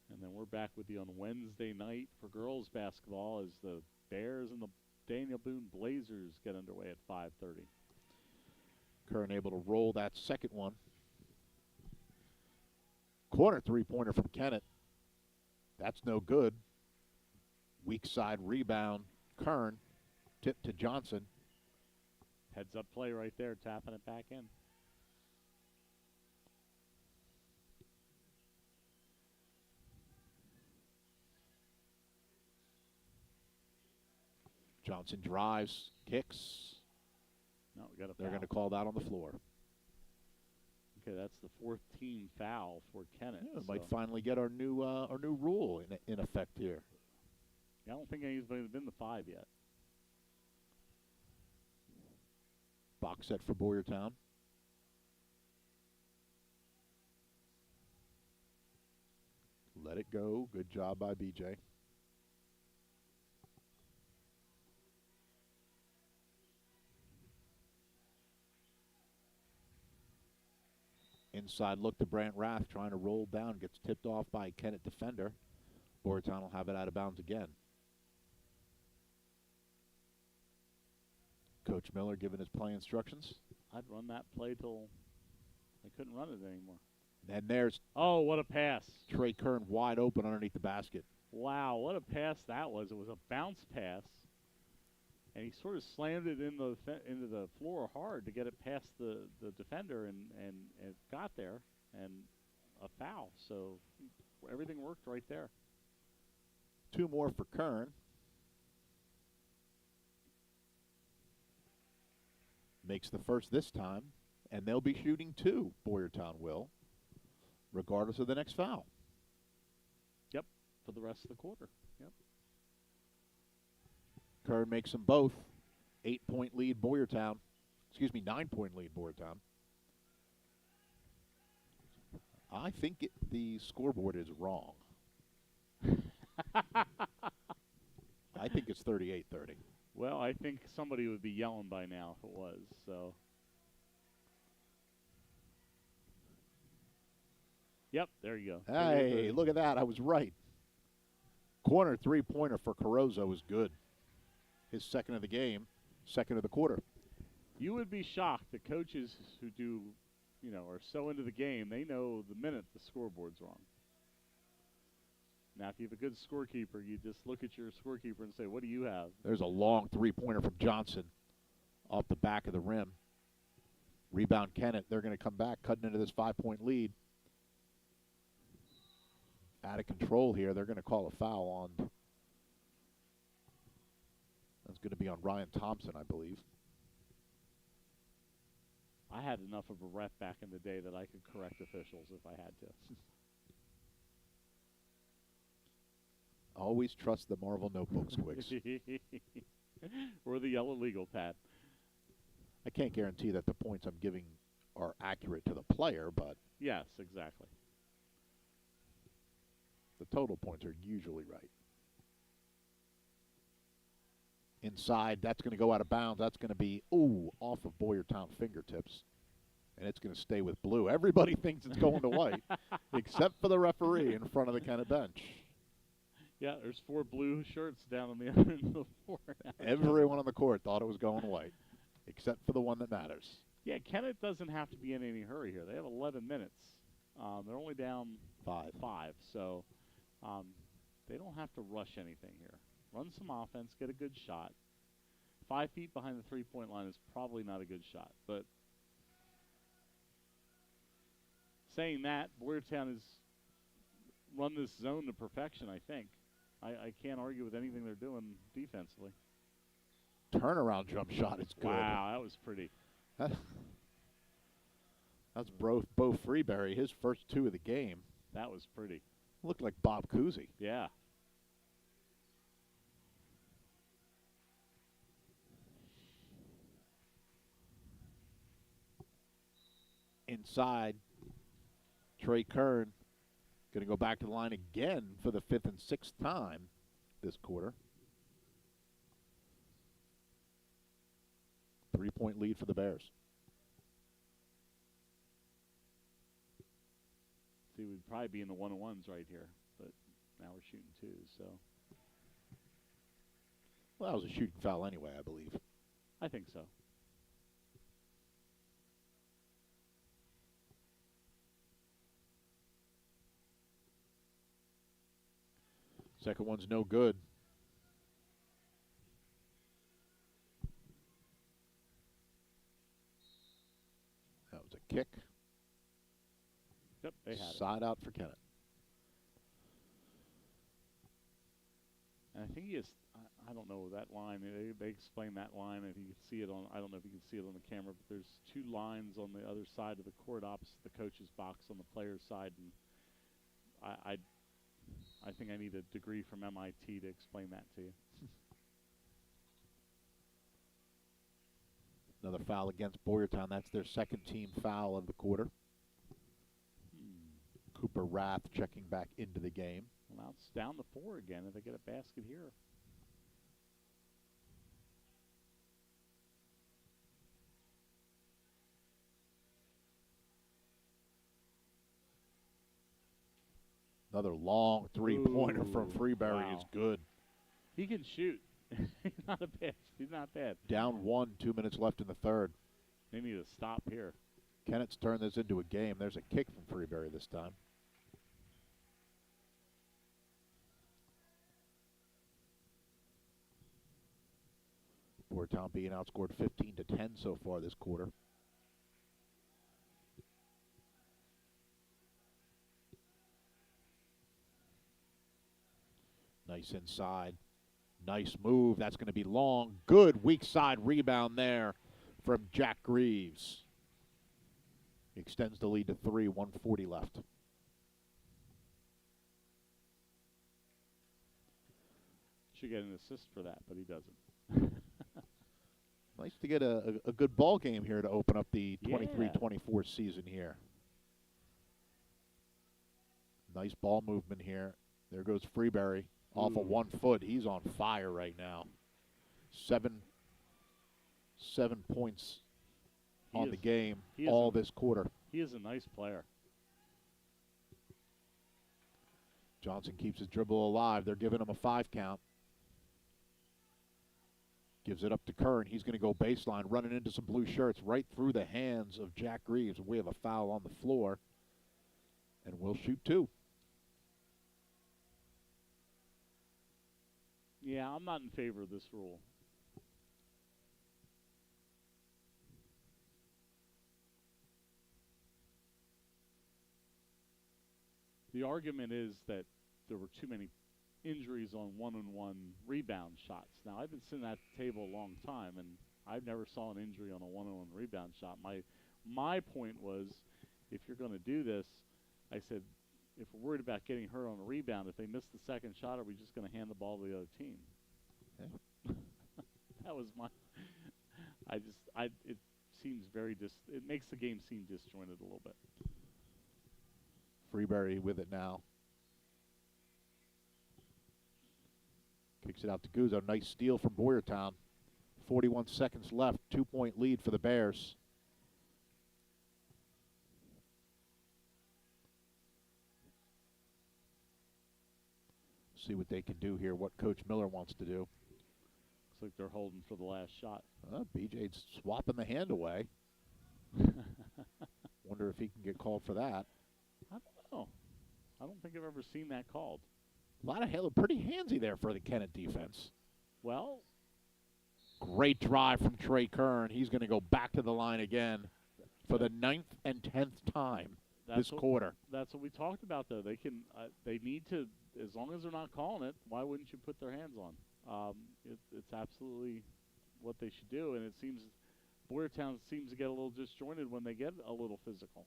And then we're back with you on Wednesday night for girls basketball as the Bears and the Daniel Boone Blazers get underway at 5:30. Kern able to roll that second one. Corner three-pointer from Kennett. That's no good. Weak side rebound. Kern. Tip to Johnson. Heads-up play right there, tapping it back in. Johnson drives, kicks. No, we got a foul. They're going to call that on the floor. Okay, that's the 4th team foul for Kennett. Yeah, might finally get our new rule in effect here. Yeah, I don't think anybody's been the 5 yet. Box set for Boyertown. Let it go. Good job by BJ. Inside look to Brant Rath, trying to roll down, gets tipped off by a Kennett defender. Boyertown will have it out of bounds again. Coach Miller giving his play instructions. I'd run that play till I couldn't run it anymore. And there's what a pass. Trey Kern wide open underneath the basket. Wow, what a pass that was. It was a bounce pass. And he sort of slammed it into the floor hard to get it past the defender, and it got there. and a foul. So everything worked right there. 2 more for Kern. Makes the first this time, and they'll be shooting 2, Boyertown will, regardless of the next foul. Yep, for the rest of the quarter. Yep. Kern makes them both. 8-point lead Boyertown. 9-point lead Boyertown. I think the scoreboard is wrong. I think it's 38-30. Well, I think somebody would be yelling by now if it was. So. Yep, there you go. Hey, look at that. I was right. Corner 3-pointer for Carozzo is good. His second of the game, second of the quarter. You would be shocked. The coaches who do, are so into the game, they know the minute the scoreboard's wrong. Now, if you have a good scorekeeper, you just look at your scorekeeper and say, what do you have? There's a long 3-pointer from Johnson off the back of the rim. Rebound Kennett. They're going to come back, cutting into this 5-point lead. Out of control here. They're going to call a foul on. That's going to be on Ryan Thompson, I believe. I had enough of a rep back in the day that I could correct officials if I had to. Always trust the Marvel notebooks, Quicks. Or the yellow legal pad. I can't guarantee that the points I'm giving are accurate to the player, but yes, exactly. The total points are usually right. Inside, that's going to go out of bounds. That's going to be, off of Boyertown fingertips. And it's going to stay with blue. Everybody thinks it's going to white, except for the referee in front of the Kennett bench. Yeah, there's 4 blue shirts down on the other end of the floor. Everyone on the court thought it was going white, except for the one that matters. Yeah, Kennett doesn't have to be in any hurry here. They have 11 minutes. They're only down 5, so they don't have to rush anything here. Run some offense, get a good shot. 5 feet behind the 3-point line is probably not a good shot. But saying that, Boyertown has run this zone to perfection, I think. I can't argue with anything they're doing defensively. Turnaround jump shot is good. Wow, that was pretty. That's Bo Freeberry, his first 2 of the game. That was pretty. Looked like Bob Cousy. Yeah. Inside, Trey Kern going to go back to the line again for the 5th and 6th time this quarter. 3-point lead for the Bears. See, we'd probably be in the 1-on-1s right here, but now we're shooting 2, so. Well, that was a shooting foul anyway, I believe. I think so. Second one's no good. That was a kick. Yep, they had it. Side out for Kennett. And I think he is, I don't know that line. They explain that line. If you can see it on, I don't know if you can see it on the camera, but there's 2 lines on the other side of the court opposite the coach's box on the player's side. And I think I need a degree from MIT to explain that to you. Another foul against Boyertown. That's their second team foul of the quarter. Cooper Rath checking back into the game. Well, now it's down to 4 again if they get a basket here. Another long 3-pointer from Freeberry is good. He can shoot. He's not bad. Down 1, 2 minutes left in the third. They need to stop here. Kennett's turned this into a game. There's a kick from Freeberry this time. Boyertown being outscored 15-10 so far this quarter. Nice inside. Nice move. That's going to be long. Good weak side rebound there from Jack Greaves. He extends the lead to 3, 1:40 left. Should get an assist for that, but he doesn't. Nice to get a good ball game here to open up the Yeah. 23-24 season here. Nice ball movement here. There goes Freeberry off of 1 foot. He's on fire right now. 7 points on the game all this quarter. He is a nice player. Johnson keeps his dribble alive. They're giving him a 5 count. Gives it up to Kern. He's going to go baseline, running into some blue shirts right through the hands of Jack Greaves. We have a foul on the floor, and we'll shoot 2. Yeah, I'm not in favor of this rule. The argument is that there were too many injuries on one-on-one rebound shots. Now, I've been sitting at the table a long time, and I've never saw an injury on a one-on-one rebound shot. My point was, if you're going to do this, I said, if we're worried about getting hurt on a rebound, if they miss the second shot, are we just going to hand the ball to the other team? Yeah. That was my. It seems very it makes the game seem disjointed a little bit. Freeberry with it now. Kicks it out to Guzzo. Nice steal from Boyertown. 41 seconds left. 2-point lead for the Bears. See what they can do here, what Coach Miller wants to do. Looks like they're holding for the last shot. BJ's swapping the hand away. Wonder if he can get called for that. I don't know. I don't think I've ever seen that called. A lot of pretty handsy there for the Kennett defense. Well, great drive from Trey Kern. He's going to go back to the line again for the 9th and 10th time this quarter. That's what we talked about, though. They can. They need to. As long as they're not calling it, why wouldn't you put their hands on? It's absolutely what they should do, and it seems Boyertown seems to get a little disjointed when they get a little physical.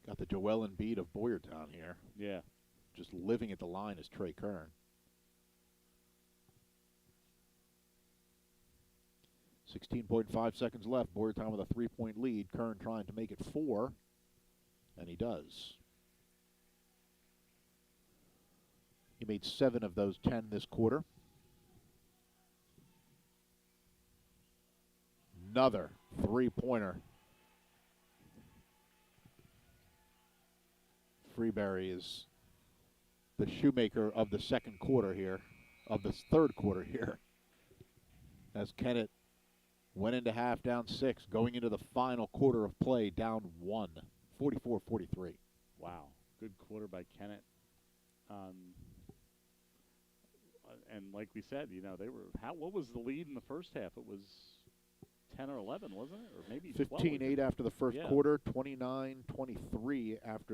Got the Joel Embiid of Boyertown here. Yeah. Just living at the line is Trey Kern. 16.5 seconds left. Boyertown with a 3-point lead. Kern trying to make it 4, and he does. He made 7 of those 10 this quarter. Another 3-pointer. Freeberry is the shoemaker of the second quarter here, of the third quarter here. As Kennett went into half down 6, going into the final quarter of play down 1, 44-43. Wow, good quarter by Kennett. And like we said, they were. What was the lead in the first half? It was 10 or 11, wasn't it? Or maybe 15-8 after the first quarter, 29-23 at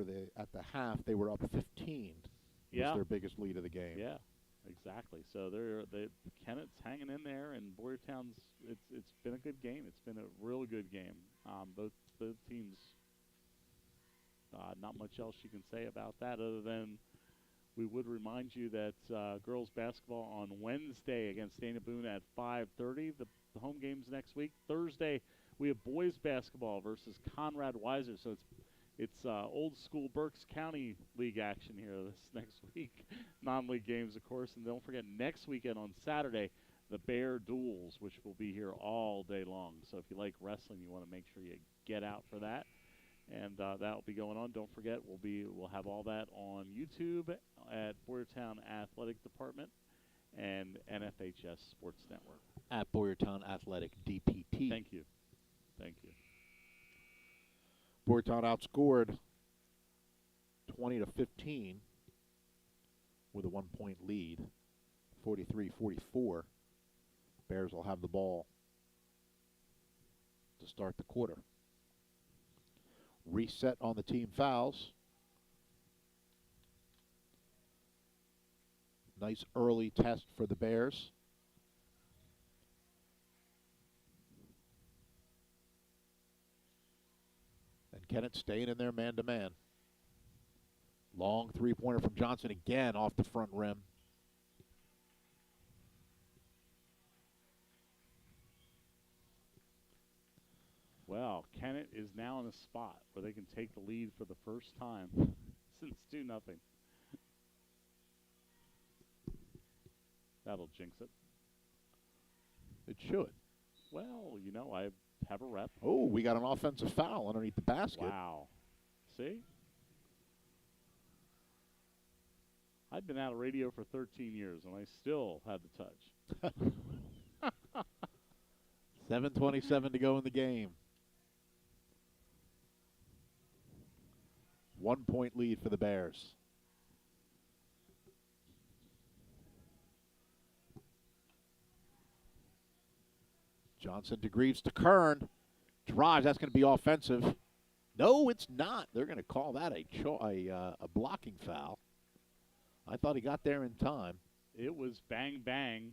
the half. They were up 15. Was their biggest lead of the game. Yeah, exactly. So Kennett's hanging in there, and Boyertown's. It's been a good game. It's been a real good game. Both teams. Not much else you can say about that other than we would remind you that girls basketball on Wednesday against Dana Boone at 5:30. The home games next week. Thursday, we have boys basketball versus Conrad Weiser. So it's old school Berks County League action here this next week. Non-league games, of course. And don't forget, next weekend on Saturday, the Bear Duels, which will be here all day long. So if you like wrestling, you want to make sure you get out for that. And that will be going on. Don't forget, we'll have all that on YouTube at Boyertown Athletic Department and NFHS Sports Network. At Boyertown Athletic DPT. Thank you. Boyertown outscored 20-15 with a 1-point lead, 43-44. Bears will have the ball to start the quarter. Reset on the team fouls. Nice early test for the Bears. And Kennett staying in there man-to-man. Long three-pointer from Johnson again off the front rim. Well, Kennett is now in a spot where they can take the lead for the first time since 2-0. That'll jinx it. It should. Well, you know, I have a rep. Oh, we got an offensive foul underneath the basket. Wow. See? I've been out of radio for 13 years, and I still had the touch. 7:27 to go in the game. 1 point lead for the Bears. Johnson to Greaves to Kern. Drives. That's going to be offensive. No, it's not. They're going to call that a blocking foul. I thought he got there in time. It was bang bang.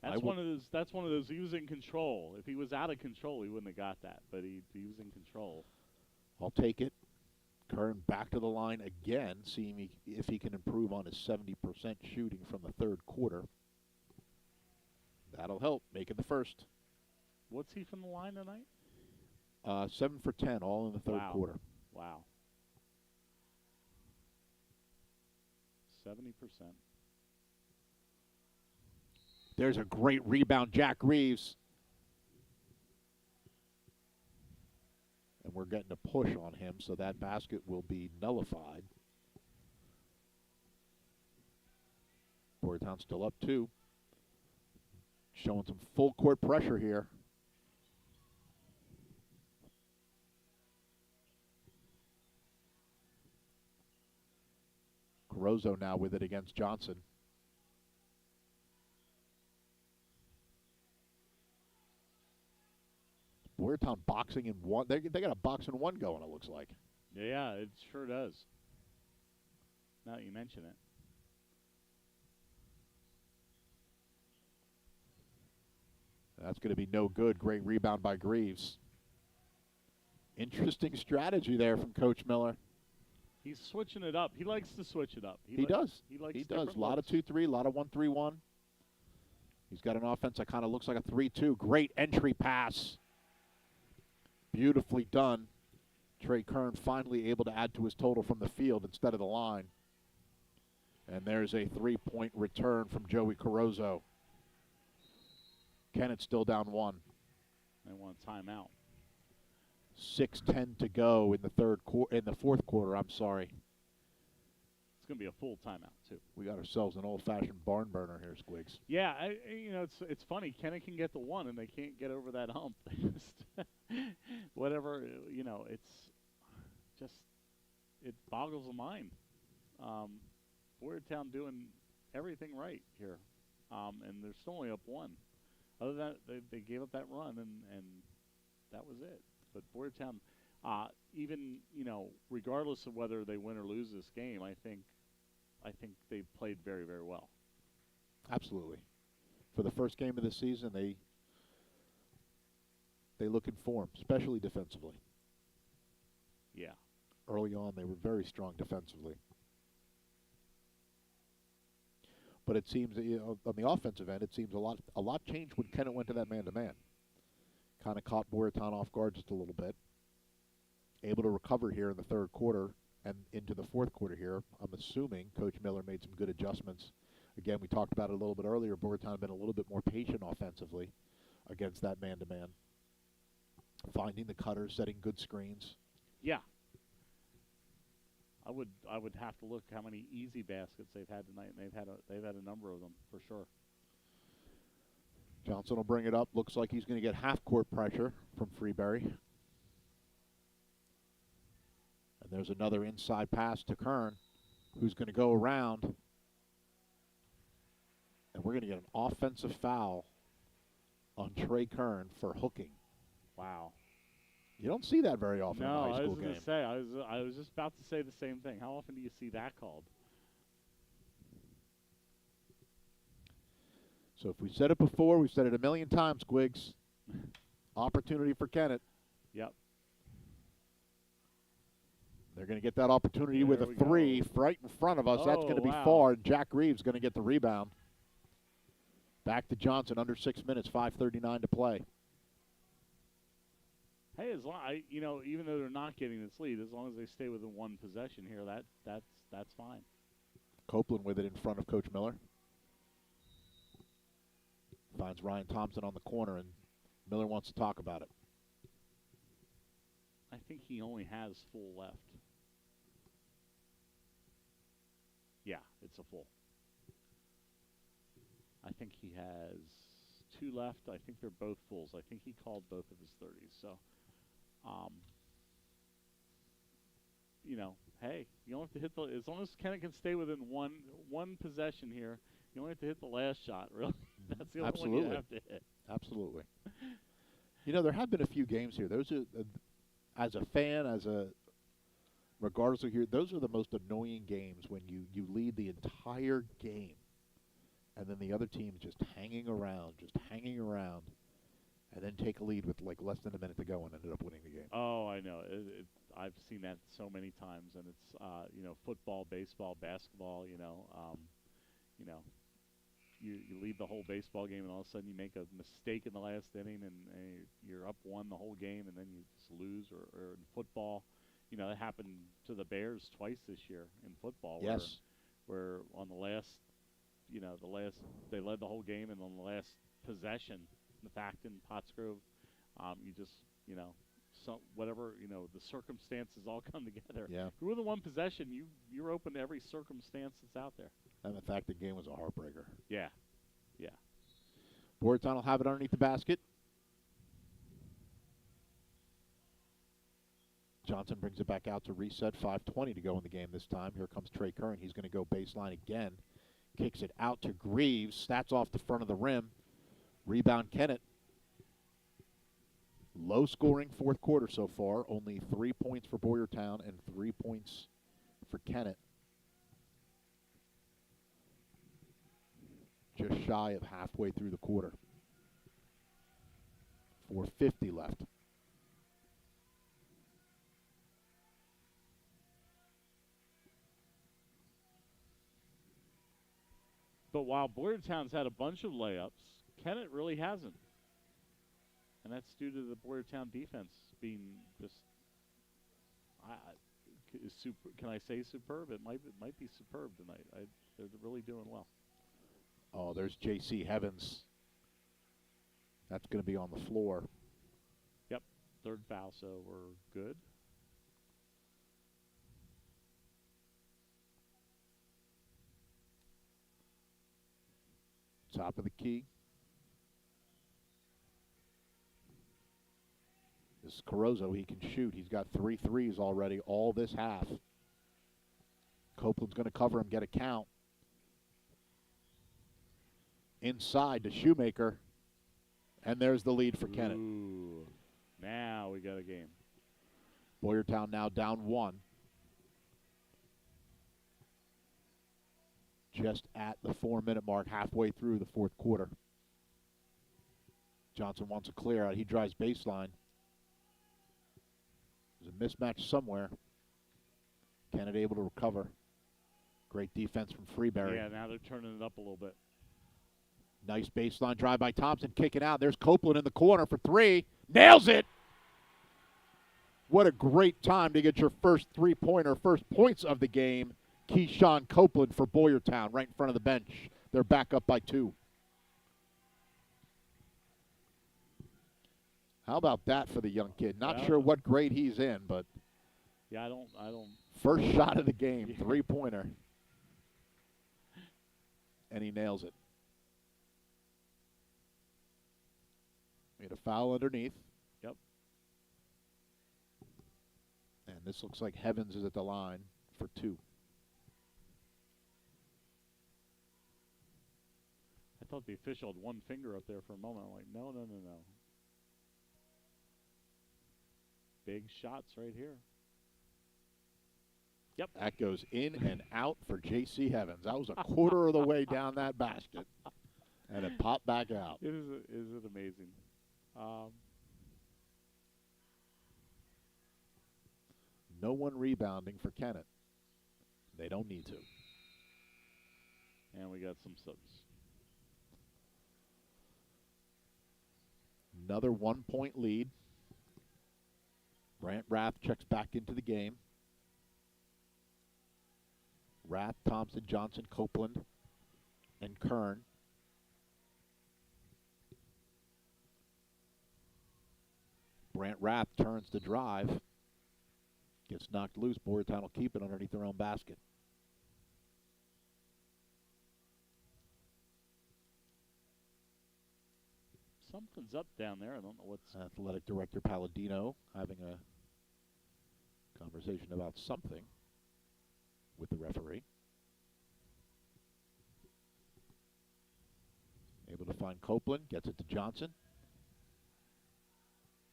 That's one of those. That's one of those. He was in control. If he was out of control, he wouldn't have got that. But he was in control. I'll take it. Kern back to the line again, seeing if he can improve on his 70% shooting from the third quarter. That'll help, making the first. What's he from the line tonight? 7 for 10, all in the third quarter. Wow. 70%. There's a great rebound, Jack Greaves. And we're getting a push on him, so that basket will be nullified. Boyertown still up 2. Showing some full court pressure here. Carozzo now with it against Johnson. Boyertown boxing in one. They got a box in one going, it looks like. Yeah, it sure does. Now that you mention it. That's going to be no good. Great rebound by Greaves. Interesting strategy there from Coach Miller. He's switching it up. He likes to switch it up. He does. He likes He does. A lot of 2-3, a lot of 1-3-1. He's got an offense that kind of looks like a 3-2. Great entry pass. Beautifully done. Trey Kern finally able to add to his total from the field instead of the line. And there's a 3-point return from Joey Carozzo. Kennett still down 1. They want a timeout. 6:10 to go in the fourth quarter. I'm sorry. It's going to be a full timeout too. We got ourselves an old-fashioned barn burner here, Squigs. Yeah, it's funny. Kennett can get the 1, and they can't get over that hump. Whatever, it's just it boggles the mind. Boyertown doing everything right here, and they're still only up 1. Other than that, they gave up that run, and that was it. But Boyertown, even regardless of whether they win or lose this game, I think they played very, very well. Absolutely. For the first game of the season, they look in form, especially defensively. Yeah. Early on, they were very strong defensively. But it seems that, on the offensive end, it seems a lot changed when Kennett went to that man-to-man. Kind of caught Boyertown off guard just a little bit. Able to recover here in the third quarter and into the fourth quarter here. I'm assuming Coach Miller made some good adjustments. Again, we talked about it a little bit earlier. Boyertown had been a little bit more patient offensively against that man-to-man. Finding the cutters, setting good screens. Yeah. I would have to look how many easy baskets they've had tonight, and they've had a number of them for sure. Johnson will bring it up. Looks like he's going to get half-court pressure from Freeberry. And there's another inside pass to Kern, who's going to go around. And we're going to get an offensive foul on Trey Kern for hooking. Wow. You don't see that very often in a high school game. No, I was just about to say the same thing. How often do you see that called? So if we said it before, we've said it a million times, Quiggs. Opportunity for Kennett. Yep. They're going to get that opportunity There with a we three go. right in front of us. That's Oh, going to be wow. far, and Jack Reeves going to get the rebound. Back to Johnson, under 6 minutes, 5:39 to play. Hey, as long even though they're not getting this lead, as long as they stay within one possession here, that's fine. Copeland with it in front of Coach Miller. Finds Ryan Thompson on the corner, and Miller wants to talk about it. I think he only has full left. Yeah, it's a full. I think he has 2 left. I think they're both fulls. I think he called both of his 30s. So, hey, you don't have to hit the. As long as Kennett can stay within one possession here, you only have to hit the last shot. Really, that's the only one you have to hit. Absolutely. There have been a few games here. Those are, as a fan, regardless of here, those are the most annoying games when you lead the entire game, and then the other team's just hanging around, and then take a lead with like less than a minute to go and ended up winning the game. Oh, I know. I've seen that so many times, and it's football, baseball, basketball. You lead the whole baseball game, and all of a sudden you make a mistake in the last inning, and you're up 1 the whole game, and then you just lose. Or in football, it happened to the Bears twice this year in football. Yes. Where on the last, they led the whole game, and on the last possession, the fact in Pottsgrove, you just, the circumstances all come together. Yeah. If you're within one possession, you're open to every circumstance that's out there. And the fact the game was a heartbreaker. Yeah. Yeah. Boyertown will have it underneath the basket. Johnson brings it back out to reset. 5:20 to go in the game this time. Here comes Trey Curran. He's going to go baseline again. Kicks it out to Greaves. Stats off the front of the rim. Rebound Kennett. Low scoring fourth quarter so far. Only 3 points for Boyertown and 3 points for Kennett. Just shy of halfway through the quarter. 4:50 left. But while Boyertown's had a bunch of layups, Kennett really hasn't. And that's due to the Boyertown defense being just, can I say superb? It might be superb tonight. They're really doing well. Oh, there's J.C. Heavens. That's going to be on the floor. Yep, 3rd foul, so we're good. Top of the key. This is Carozzo. He can shoot. He's got 3 threes already all this half. Copeland's going to cover him, get a count. Inside to Shoemaker. And there's the lead for Kennett. Ooh, now we got a game. Boyertown now down 1. Just at the 4-minute mark, halfway through the fourth quarter. Johnson wants a clear out. He drives baseline. There's a mismatch somewhere. Kennett able to recover. Great defense from Freeberry. Yeah, now they're turning it up a little bit. Nice baseline drive by Thompson. Kick it out. There's Copeland in the corner for 3. Nails it! What a great time to get your first three-pointer, first points of the game. Keyshawn Copeland for Boyertown right in front of the bench. They're back up by 2. How about that for the young kid? Not sure what grade he's in, but yeah, I don't. First shot of the game, 3-pointer. And he nails it. Made a foul underneath. Yep. And this looks like Heavens is at the line for 2. I thought the official had one finger up there for a moment. I'm like, no. Big shots right here. Yep. That goes in and out for J.C. Heavens. That was a quarter of the way down that basket. And it popped back out. Is it amazing? No one rebounding for Kennett. They don't need to. And we got some subs. Another 1-point lead. Brant Rath checks back into the game. Rath, Thompson, Johnson, Copeland, and Kern. Brant Rath turns to drive. Gets knocked loose. Boyertown will keep it underneath their own basket. Something's up down there. I don't know what's. Athletic Director Palladino having a conversation about something with the referee. Able to find Copeland. Gets it to Johnson.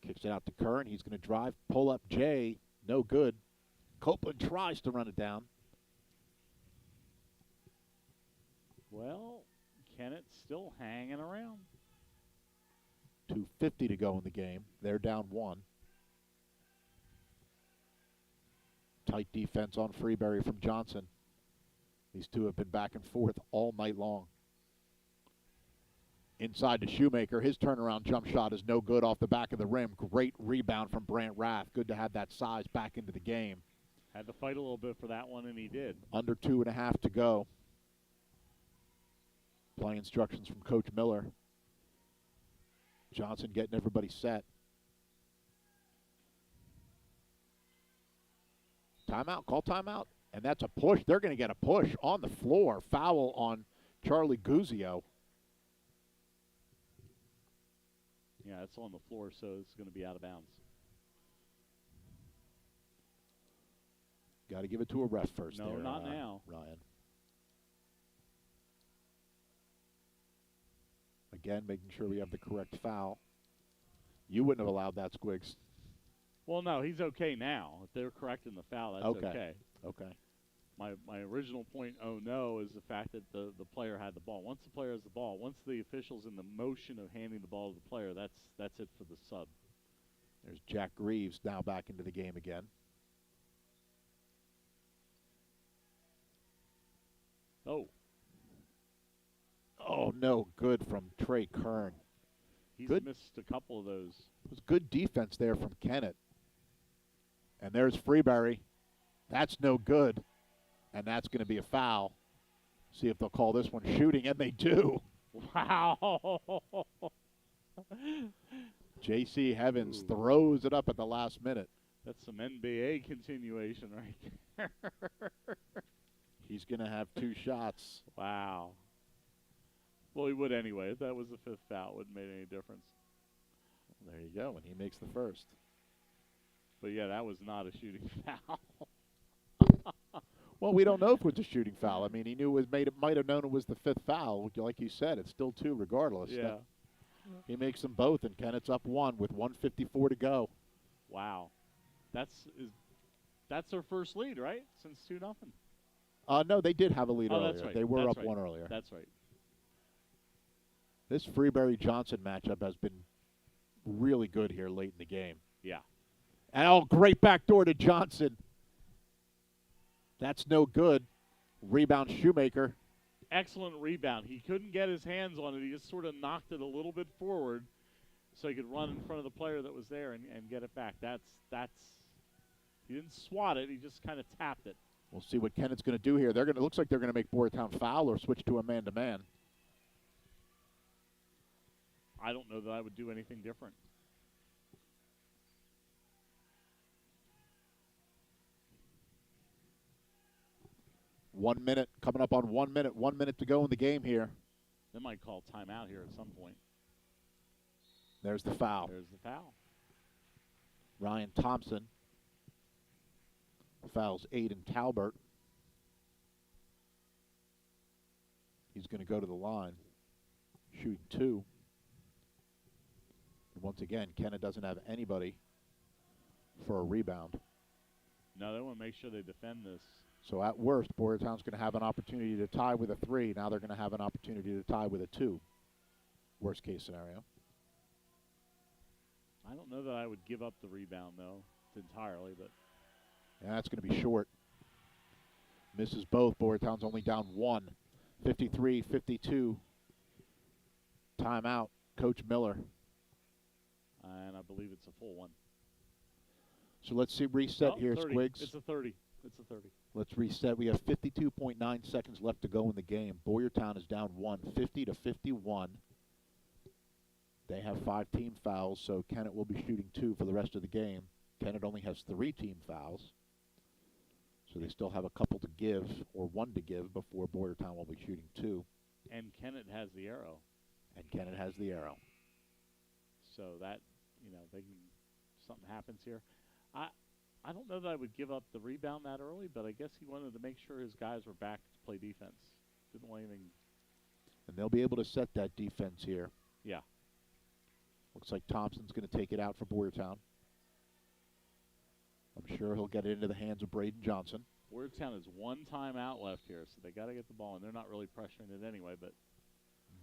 Kicks it out to Kern. He's going to drive. Pull up Jay. No good. Copeland tries to run it down. Well, Kennett's still hanging around. 2:50 to go in the game. They're down 1. Tight defense on Freeberry from Johnson. These two have been back and forth all night long. Inside to Shoemaker. His turnaround jump shot is no good off the back of the rim. Great rebound from Brant Rath. Good to have that size back into the game. Had to fight a little bit for that one, and he did. Under 2.5 to go. Play instructions from Coach Miller. Johnson getting everybody set. Timeout, call timeout. And that's a push. They're going to get a push on the floor. Foul on Charlie Guzio. Yeah, it's on the floor, so it's going to be out of bounds. Got to give it to a ref first. No, there, not now. Ryan. Again, making sure we have the correct foul. You wouldn't have allowed that, Squigs. Well, no, he's okay now. If they're correcting the foul, that's okay. Okay. My original point, oh no, is the fact that the player had the ball. Once the player has the ball, once the official's in the motion of handing the ball to the player, that's it for the sub. There's Jack Greaves now back into the game again. Oh. Oh, no good from Trey Kern. He's good. Missed a couple of those. It was good defense there from Kennett. And there's Freeberry. That's no good. And that's going to be a foul. See if they'll call this one shooting, and they do. Wow. J.C. Heavens throws it up at the last minute. That's some NBA continuation right there. He's going to have 2 shots. Wow. Well, he would anyway. If that was the 5th foul, it wouldn't make any difference. There you go, and he makes the first. But, yeah, that was not a shooting foul. Well, we don't know if it was a shooting foul. I mean, he knew might have known it was the 5th foul. Like you said, it's still 2 regardless. Yeah. He makes them both, and Kennett's up 1 with 1:54 to go. Wow. That's their first lead, right? Since 2-0. No, they did have a lead earlier. That's right. They were That's up 1 earlier. That's right. This Freeberry-Johnson matchup has been really good here late in the game. Yeah. And, great backdoor to Johnson. That's no good. Rebound Shoemaker. Excellent rebound. He couldn't get his hands on it. He just sort of knocked it a little bit forward so he could run in front of the player that was there and get it back. That's he didn't swat it. He just kind of tapped it. We'll see what Kennett's going to do here. Looks like they're going to make Boyertown foul or switch to a man-to-man. I don't know that I would do anything different. One minute, coming up on 1 minute. 1 minute to go in the game here. They might call timeout here at some point. There's the foul. There's the foul. Ryan Thompson fouls Aiden Talbert. He's going to go to the line, shooting 2. And once again, Kennett doesn't have anybody for a rebound. No, they want to make sure they defend this. So at worst, Boyertown's going to have an opportunity to tie with a 3. Now they're going to have an opportunity to tie with a 2. worst case scenario. I don't know that I would give up the rebound, though, entirely, but. Yeah, that's going to be short. Misses both. Boyertown's only down one. 53-52. Timeout. Coach Miller. And I believe it's a full one. So let's see reset here, 30. Squigs. It's a 30. It's a 30. Let's reset. We have 52.9 seconds left to go in the game. Boyertown is down one, 50-51. They have 5 team fouls, so Kennett will be shooting 2 for the rest of the game. Kennett only has 3 team fouls, so they still have a couple to give, or 1 to give, before Boyertown will be shooting 2. And Kennett has the arrow. So that, they can, something happens here. I don't know that I would give up the rebound that early, but I guess he wanted to make sure his guys were back to play defense. Didn't want anything. And they'll be able to set that defense here. Yeah. Looks like Thompson's going to take it out for Boyertown. I'm sure he'll get it into the hands of Braden Johnson. Boyertown has 1 timeout left here, so they got to get the ball, and they're not really pressuring it anyway. But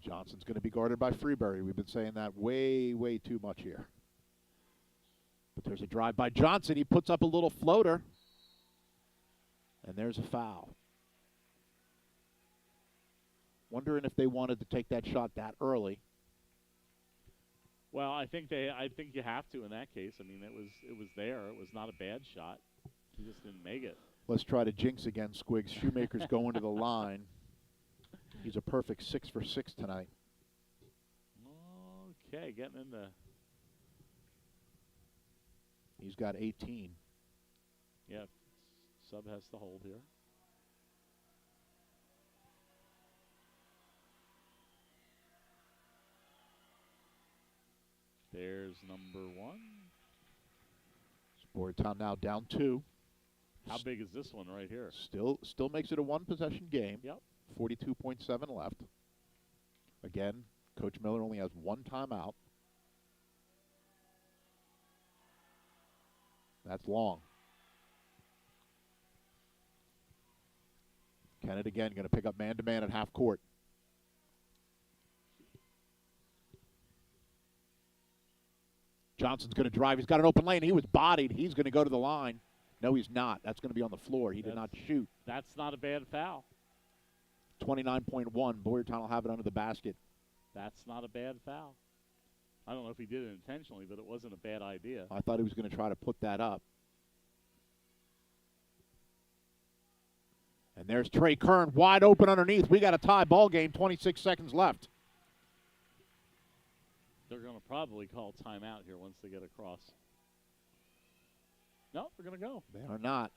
Johnson's going to be guarded by Freeberry. We've been saying that way, way too much here. But there's a drive by Johnson. He puts up a little floater, and there's a foul. Wondering if they wanted to take that shot that early. Well, I think you have to in that case. I mean, it was there. It was not a bad shot. He just didn't make it. Let's try to jinx again, Squigs. Shoemaker's going to the line. He's a perfect 6 for 6 tonight. Okay, getting into. He's got 18. Yeah, sub has to hold here. There's number 1. Boyertown now down 2. How big is this one right here? Still makes it a 1-possession game. Yep. 42.7 left. Again, Coach Miller only has 1 timeout. That's long. Kennett again going to pick up man-to-man at half court. Johnson's going to drive. He's got an open lane. He was bodied. He's going to go to the line. No, he's not. That's going to be on the floor. He did not shoot. That's not a bad foul. 29.1. Boyertown will have it under the basket. That's not a bad foul. I don't know if he did it intentionally, but it wasn't a bad idea. I thought he was going to try to put that up. And there's Trey Kern wide open underneath. We got a tie ball game, 26 seconds left. They're going to probably call timeout here once they get across. No, they're going to go. They are not.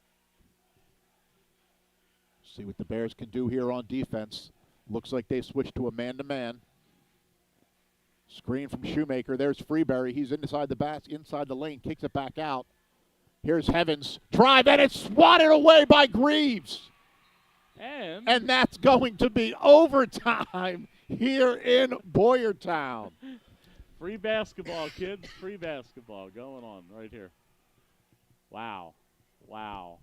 See what the Bears can do here on defense. Looks like they switched to a man-to-man. Screen from Shoemaker. There's Freeberry. He's inside the lane. Kicks it back out. Here's Heavens. Drive, and it's swatted away by Greaves. And that's going to be overtime here in Boyertown. Free basketball, kids. Free basketball going on right here. Wow. Wow.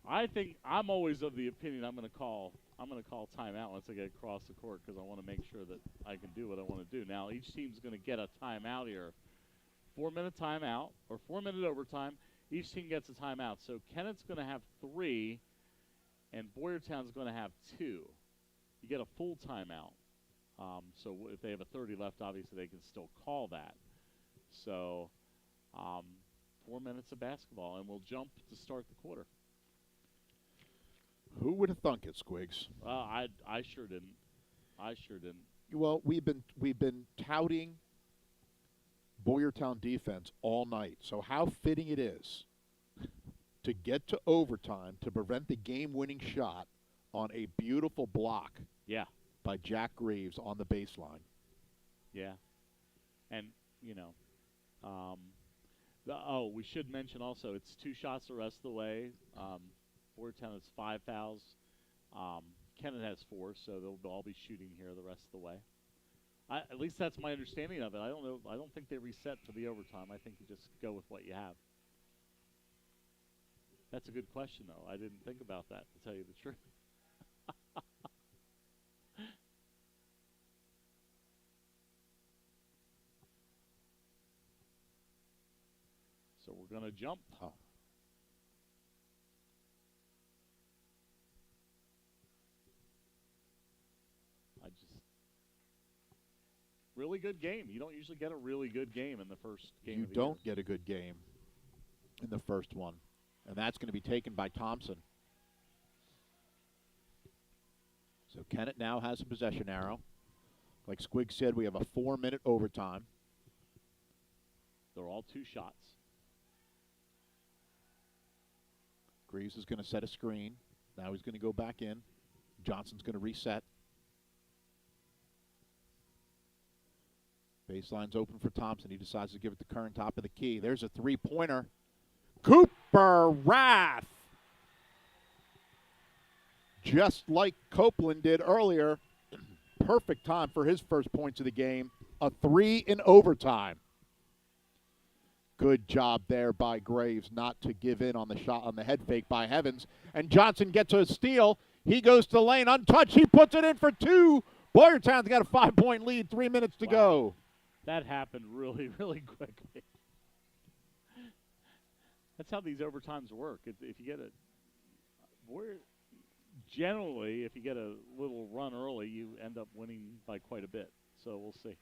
I think I'm always of the opinion I'm going to call timeout once I get across the court because I want to make sure that I can do what I want to do. Now, each team's going to get a timeout here. 4-minute timeout or 4-minute overtime. Each team gets a timeout. So Kennett's going to have 3, and Boyertown's going to have 2. You get a full timeout. So if they have a 30 left, obviously they can still call that. So 4 minutes of basketball, and we'll jump to start the quarter. Who would have thunk it, Squigs? I sure didn't. I sure didn't. Well, we've been touting Boyertown defense all night. So how fitting it is to get to overtime to prevent the game-winning shot on a beautiful block. Yeah. By Jack Greaves on the baseline. Yeah. And, we should mention also it's 2 shots the rest of the way. Boyertown has 5 fouls. Kennett has 4, so they'll all be shooting here the rest of the way. At least that's my understanding of it. I don't know. I don't think they reset for the overtime. I think you just go with what you have. That's a good question, though. I didn't think about that, to tell you the truth. So we're going to jump. Oh. Really good game. You don't usually get a really good game in the first game You of the don't year. get a good game in the first one. And that's going to be taken by Thompson. So Kennett now has a possession arrow. Like Squig said, we have a 4-minute overtime. They're all 2 shots. Greaves is going to set a screen. Now he's going to go back in. Johnson's going to reset. Baseline's open for Thompson. He decides to give it to Kern, top of the key. There's a 3-pointer. Cooper Rath. Just like Copeland did earlier. Perfect time for his first points of the game. A 3 in overtime. Good job there by Graves not to give in on the shot on the head fake by Heavens. And Johnson gets a steal. He goes to the lane untouched. He puts it in for 2. Boyertown's got a 5-point lead, 3 minutes to go. That happened really, really quickly. That's how these overtimes work. If you get generally, if you get a little run early, you end up winning by quite a bit. So we'll see.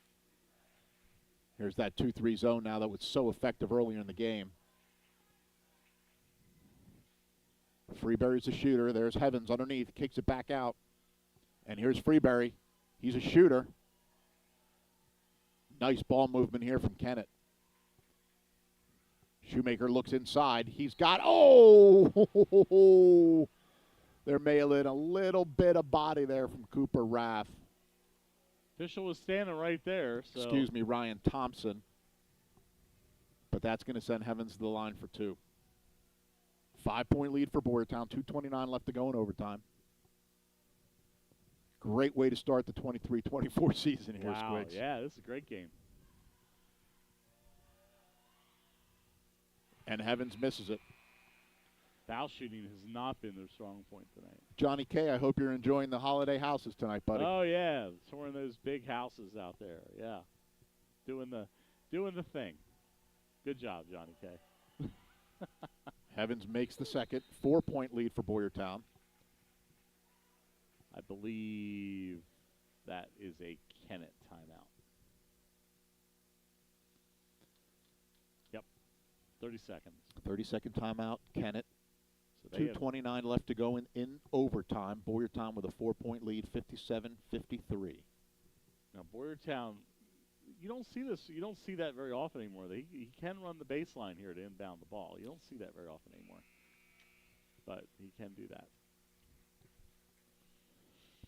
Here's that 2-3 zone now that was so effective earlier in the game. Freeberry's the shooter. There's Heavens underneath, kicks it back out. And here's Freeberry. He's a shooter. Nice ball movement here from Kennett. Shoemaker looks inside. He's got, they're mailing a little bit of body there from Cooper Rath. Official was standing right there. So. Excuse me, Ryan Thompson. But that's going to send Heavens to the line for 2. 5-point lead for Boyertown. 2:29 left to go in overtime. Great way to start the 23-24 season here, wow, Squigs. Yeah, this is a great game. And Heavens misses it. Foul shooting has not been their strong point tonight. Johnny K., I hope you're enjoying the holiday houses tonight, buddy. Oh, yeah. Touring those big houses out there. Yeah. Doing the thing. Good job, Johnny K. Heavens makes the second. 4-point lead for Boyertown. I believe that is a Kennett timeout. Yep. 30 seconds. 30-second timeout, Kennett. So 2:29 left to go in overtime. Boyertown with a 4-point lead, 57-53. Now, Boyertown, you don't see this. You don't see that very often anymore. He can run the baseline here to inbound the ball. You don't see that very often anymore. But he can do that.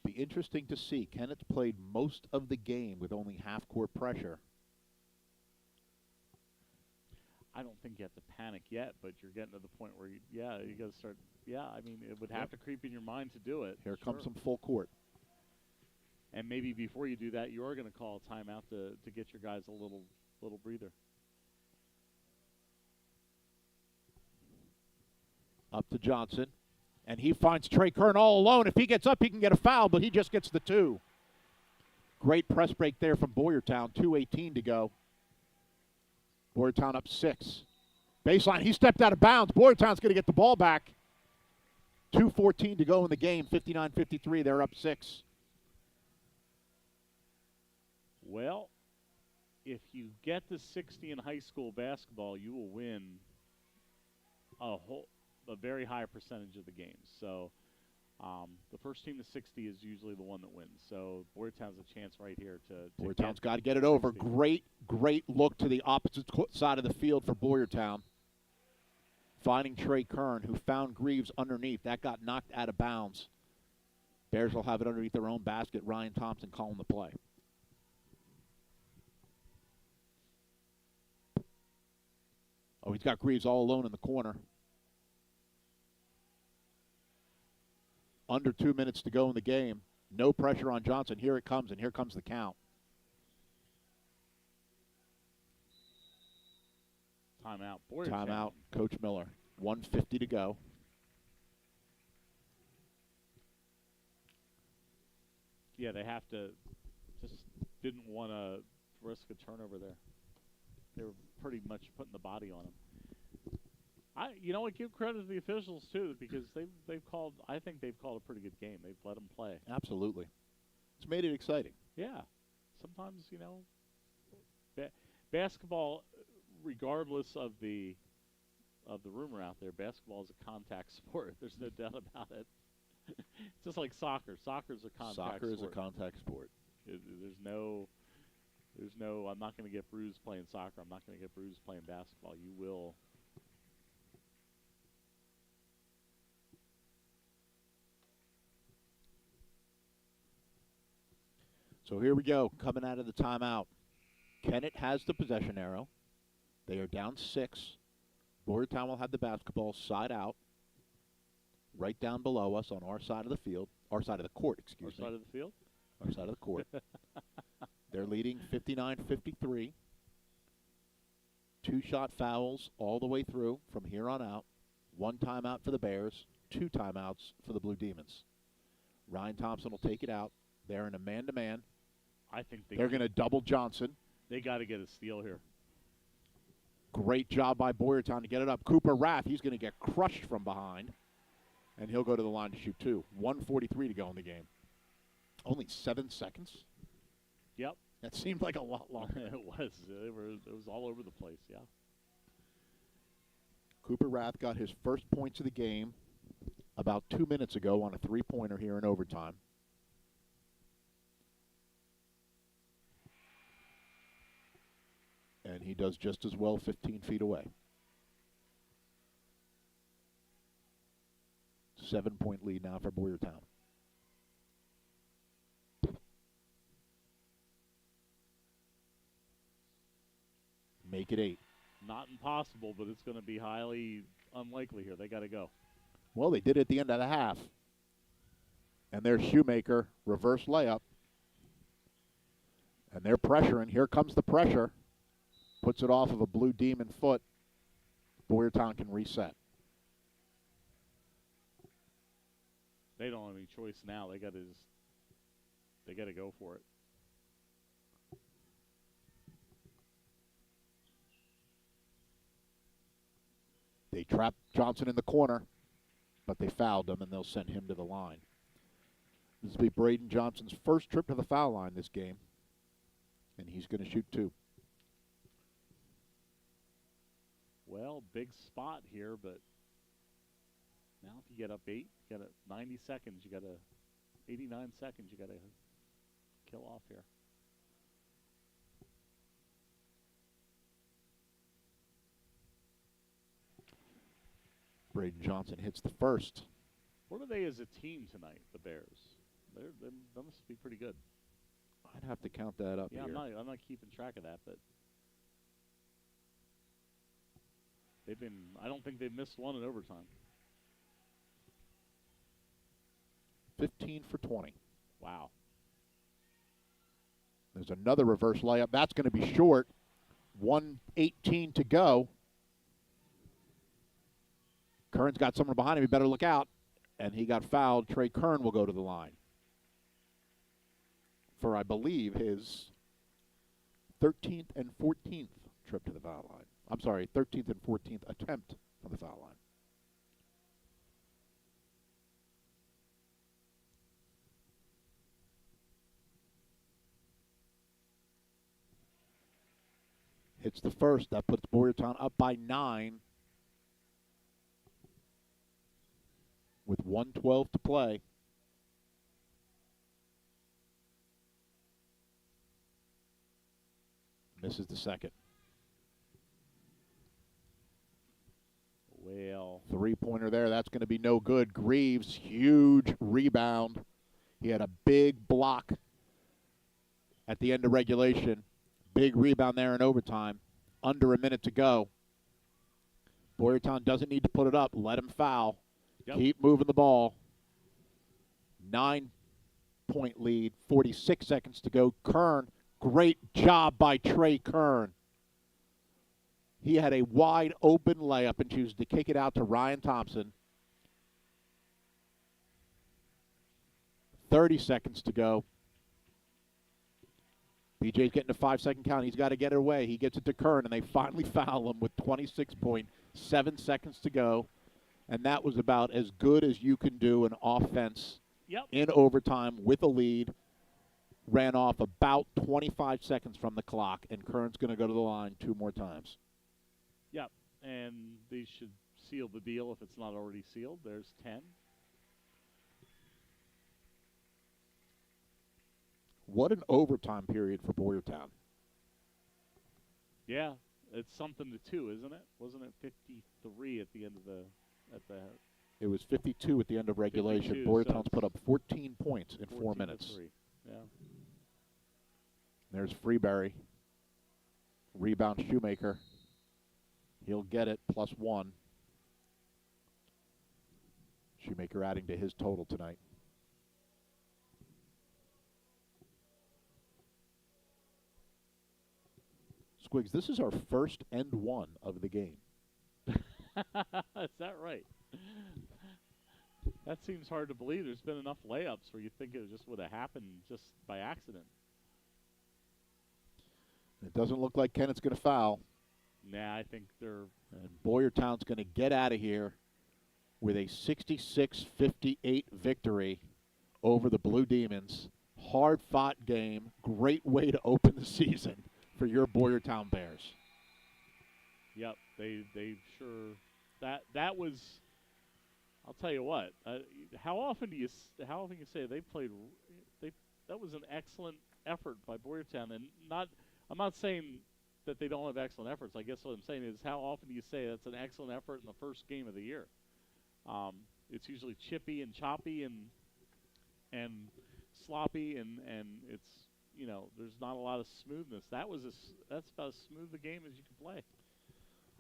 Be interesting to see. Kennett's played most of the game with only half-court pressure. I don't think you have to panic yet, but you're getting to the point where, you got to start. Yeah, I mean, it would have to creep in your mind to do it. Here comes some full court. And maybe before you do that, you are going to call a timeout to get your guys a little breather. Up to Johnson. And he finds Trey Kern all alone. If he gets up, he can get a foul, but he just gets the 2. Great press break there from Boyertown. 2:18 to go. Boyertown up 6. Baseline, he stepped out of bounds. Boyertown's going to get the ball back. 2:14 to go in the game. 59-53. They're up 6. Well, if you get to 60 in high school basketball, you will win a very high percentage of the games. So the first team to 60 is usually the one that wins. So Boyertown's a chance right here to Boyertown's got to get it over. 60. Great look to the opposite side of the field for Boyertown. Finding Trey Kern, who found Greaves underneath. That got knocked out of bounds. Bears will have it underneath their own basket. Ryan Thompson calling the play. Oh, he's got Greaves all alone in the corner. Under 2 minutes to go in the game. No pressure on Johnson. Here it comes, and here comes the count. Timeout. Timeout, Coach Miller. 1:50 to go. Yeah, they have to. Just didn't want to risk a turnover there. They were pretty much putting the body on him. You know what? Give credit to the officials too, because they've called. I think they've called a pretty good game. They've let them play. Absolutely. It's made it exciting. Yeah. Sometimes basketball, regardless of the rumor out there, basketball is a contact sport. There's no doubt about it. It's just like soccer. Soccer's a contact sport. Soccer is a contact sport. There's no. I'm not going to get bruised playing soccer. I'm not going to get bruised playing basketball. You will. So here we go, coming out of the timeout. Kennett has the possession arrow. They are down 6. Boyertown will have the basketball side out, right down below us on our side of the field. Our side of the court, excuse me. Our side of the field? Our side of the court. They're leading 59-53. 2-shot fouls all the way through from here on out. 1 timeout for the Bears, 2 timeouts for the Blue Demons. Ryan Thompson will take it out. They're in a man-to-man. I think they're going to double Johnson. They got to get a steal here. Great job by Boyertown to get it up. Cooper Rath, he's going to get crushed from behind, and he'll go to the line to shoot 2. 1:43 to go in the game. Only 7 seconds? Yep. That seemed like a lot longer. It was. It was all over the place, yeah. Cooper Rath got his first points of the game about 2 minutes ago on a 3-pointer here in overtime. And he does just as well 15 feet away. 7-point lead now for Boyertown. Make it 8. Not impossible, but it's going to be highly unlikely here. They got to go. Well, they did it at the end of the half. And there's Shoemaker, reverse layup. And they're pressuring. Here comes the pressure. Puts it off of a Blue Demon foot. Boyertown can reset. They don't have any choice now. They got to go for it. They trapped Johnson in the corner, but they fouled him, and they'll send him to the line. This will be Braden Johnson's first trip to the foul line this game, and he's going to shoot 2. Well, big spot here, but now if you get up 8, you got 90 seconds. You got 89 seconds. You got to kill off here. Braden Johnson hits the first. What are they as a team tonight, the Bears? They must be pretty good. I'd have to count that up yeah, here. I'm not keeping track of that, but I don't think they've missed one in overtime. 15 for 20. Wow. There's another reverse layup. That's going to be short. 1:18 to go. Kern's got someone behind him. He better look out. And he got fouled. Trey Kern will go to the line for, I believe, his 13th and 14th trip to the foul line. I'm sorry, 13th and 14th attempt on the foul line. Hits the first. That puts Boyertown up by 9 with 1:12 to play. Misses the second. Well, 3-pointer there. That's going to be no good. Greaves, huge rebound. He had a big block at the end of regulation. Big rebound there in overtime. Under a minute to go. Boyertown doesn't need to put it up. Let him foul. Yep. Keep moving the ball. 9-point lead. 46 seconds to go. Kern, great job by Trey Kern. He had a wide open layup and chooses to kick it out to Ryan Thompson. 30 seconds to go. BJ's getting a 5-second count. He's got to get it away. He gets it to Kern, and they finally foul him with 26.7 seconds to go. And that was about as good as you can do an offense in overtime with a lead. Ran off about 25 seconds from the clock, and Kern's going to go to the line 2 more times. Yep, and they should seal the deal if it's not already sealed. There's 10. What an overtime period for Boyertown. Yeah, it's something to 2, isn't it? Wasn't it 53 at the end of It was 52 at the end of regulation. 52, Boyertown's so put up 14 points in 4 minutes. 3. Yeah. There's Freeberry. Rebound Shoemaker. He'll get it, +1. Shoemaker adding to his total tonight. Squigs, this is our first and 1 of the game. Is that right? That seems hard to believe. There's been enough layups where you think it just would have happened just by accident. It doesn't look like Kennett's going to foul. Nah, I think they're... And Boyertown's going to get out of here with a 66-58 victory over the Blue Demons. Hard-fought game. Great way to open the season for your Boyertown Bears. Yep, they sure... That was... I'll tell you what. How often you say they played? That was an excellent effort by Boyertown, and I'm not saying that they don't have excellent efforts. I guess what I'm saying is how often do you say that's an excellent effort in the first game of the year? It's usually chippy and choppy and sloppy, and it's there's not a lot of smoothness. That's about as smooth a game as you can play.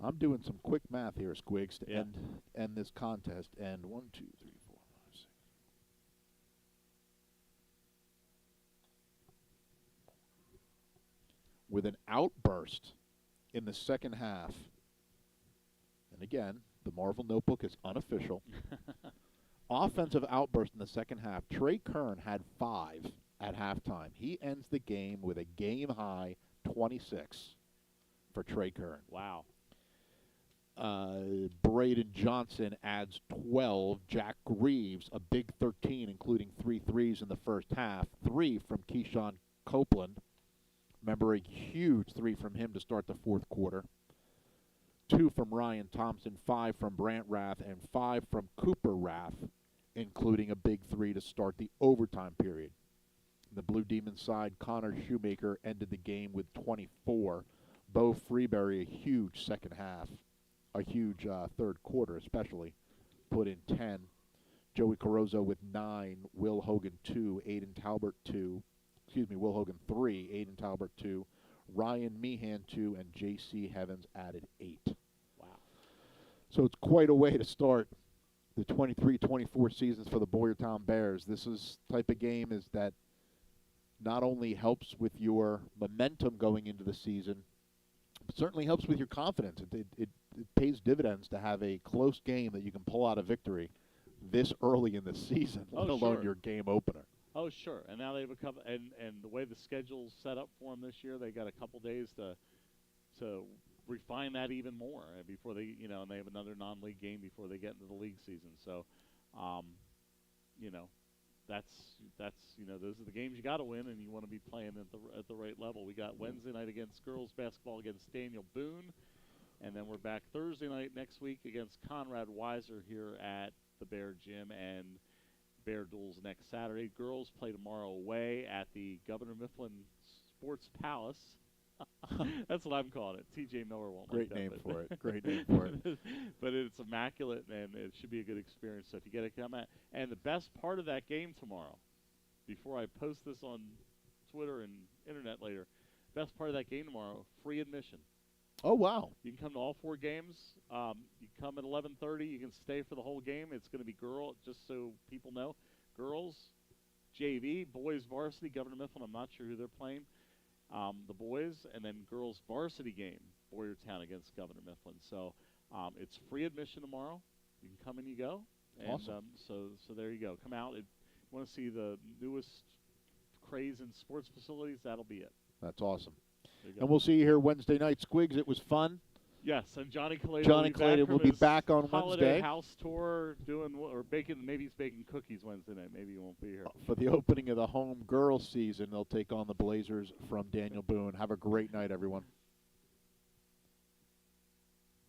I'm doing some quick math here, Squigs, to end this contest. And 1, 2, 3, 4, 5, 6. With an outburst in the second half, and again, the Marvel Notebook is unofficial. Offensive outburst in the second half. Trey Kern had 5 at halftime. He ends the game with a game-high 26 for Trey Kern. Wow. Braden Johnson adds 12. Jack Greaves, a big 13, including 3 threes in the first half. 3 from Keyshawn Copeland. Remember, a huge 3 from him to start the fourth quarter. 2 from Ryan Thompson, 5 from Brant Rath, and 5 from Cooper Rath, including a big 3 to start the overtime period. The Blue Demons side, Connor Shoemaker ended the game with 24. Bo Freeberry, a huge second half. A huge third quarter especially, put in 10. Joey Carozzo with 9. Will Hogan 2. Will Hogan 3. Aiden Talbert 2. Ryan Meehan 2. And J.C. Heavens added 8. Wow. So it's quite a way to start the 23-24 seasons for the Boyertown Bears. This is type of game is that not only helps with your momentum going into the season, but certainly helps with your confidence. It pays dividends to have a close game that you can pull out a victory this early in the season, let alone your game opener. Oh, sure. And now they have a couple, and the way the schedule's set up for them this year, they got a couple days to refine that even more before they, and they have another non-league game before they get into the league season. So, that's those are the games you got to win, and you want to be playing at the right level. We got Wednesday night against girls basketball against Daniel Boone. And then we're back Thursday night next week against Conrad Weiser here at the Bear Gym, and Bear Duels next Saturday. Girls play tomorrow away at the Governor Mifflin Sports Palace. That's what I'm calling it. T.J. Miller won't Great like that. Name for it. Great name for it. But it's immaculate, and it should be a good experience. So if you get to come at, and the best part of that game tomorrow, before I post this on Twitter and internet later, best part of that game tomorrow, free admission. Oh, wow. You can come to all 4 games. You come at 11:30. You can stay for the whole game. It's going to be just so people know, girls, JV, boys varsity, Governor Mifflin. I'm not sure who they're playing. The boys, and then girls varsity game, Boyertown against Governor Mifflin. So it's free admission tomorrow. You can come and you go. And, awesome. So there you go. Come out. If you want to see the newest craze in sports facilities, that'll be it. That's awesome. There you go. And we'll see you here Wednesday night. Squigs, it was fun. Yes, and Johnny Kaleda Johnny Kaleda will be back on holiday Wednesday. House tour or baking. Maybe he's baking cookies Wednesday night. Maybe he won't be here. For the opening of the home girls season, they'll take on the Blazers from Daniel Boone. Have a great night, everyone.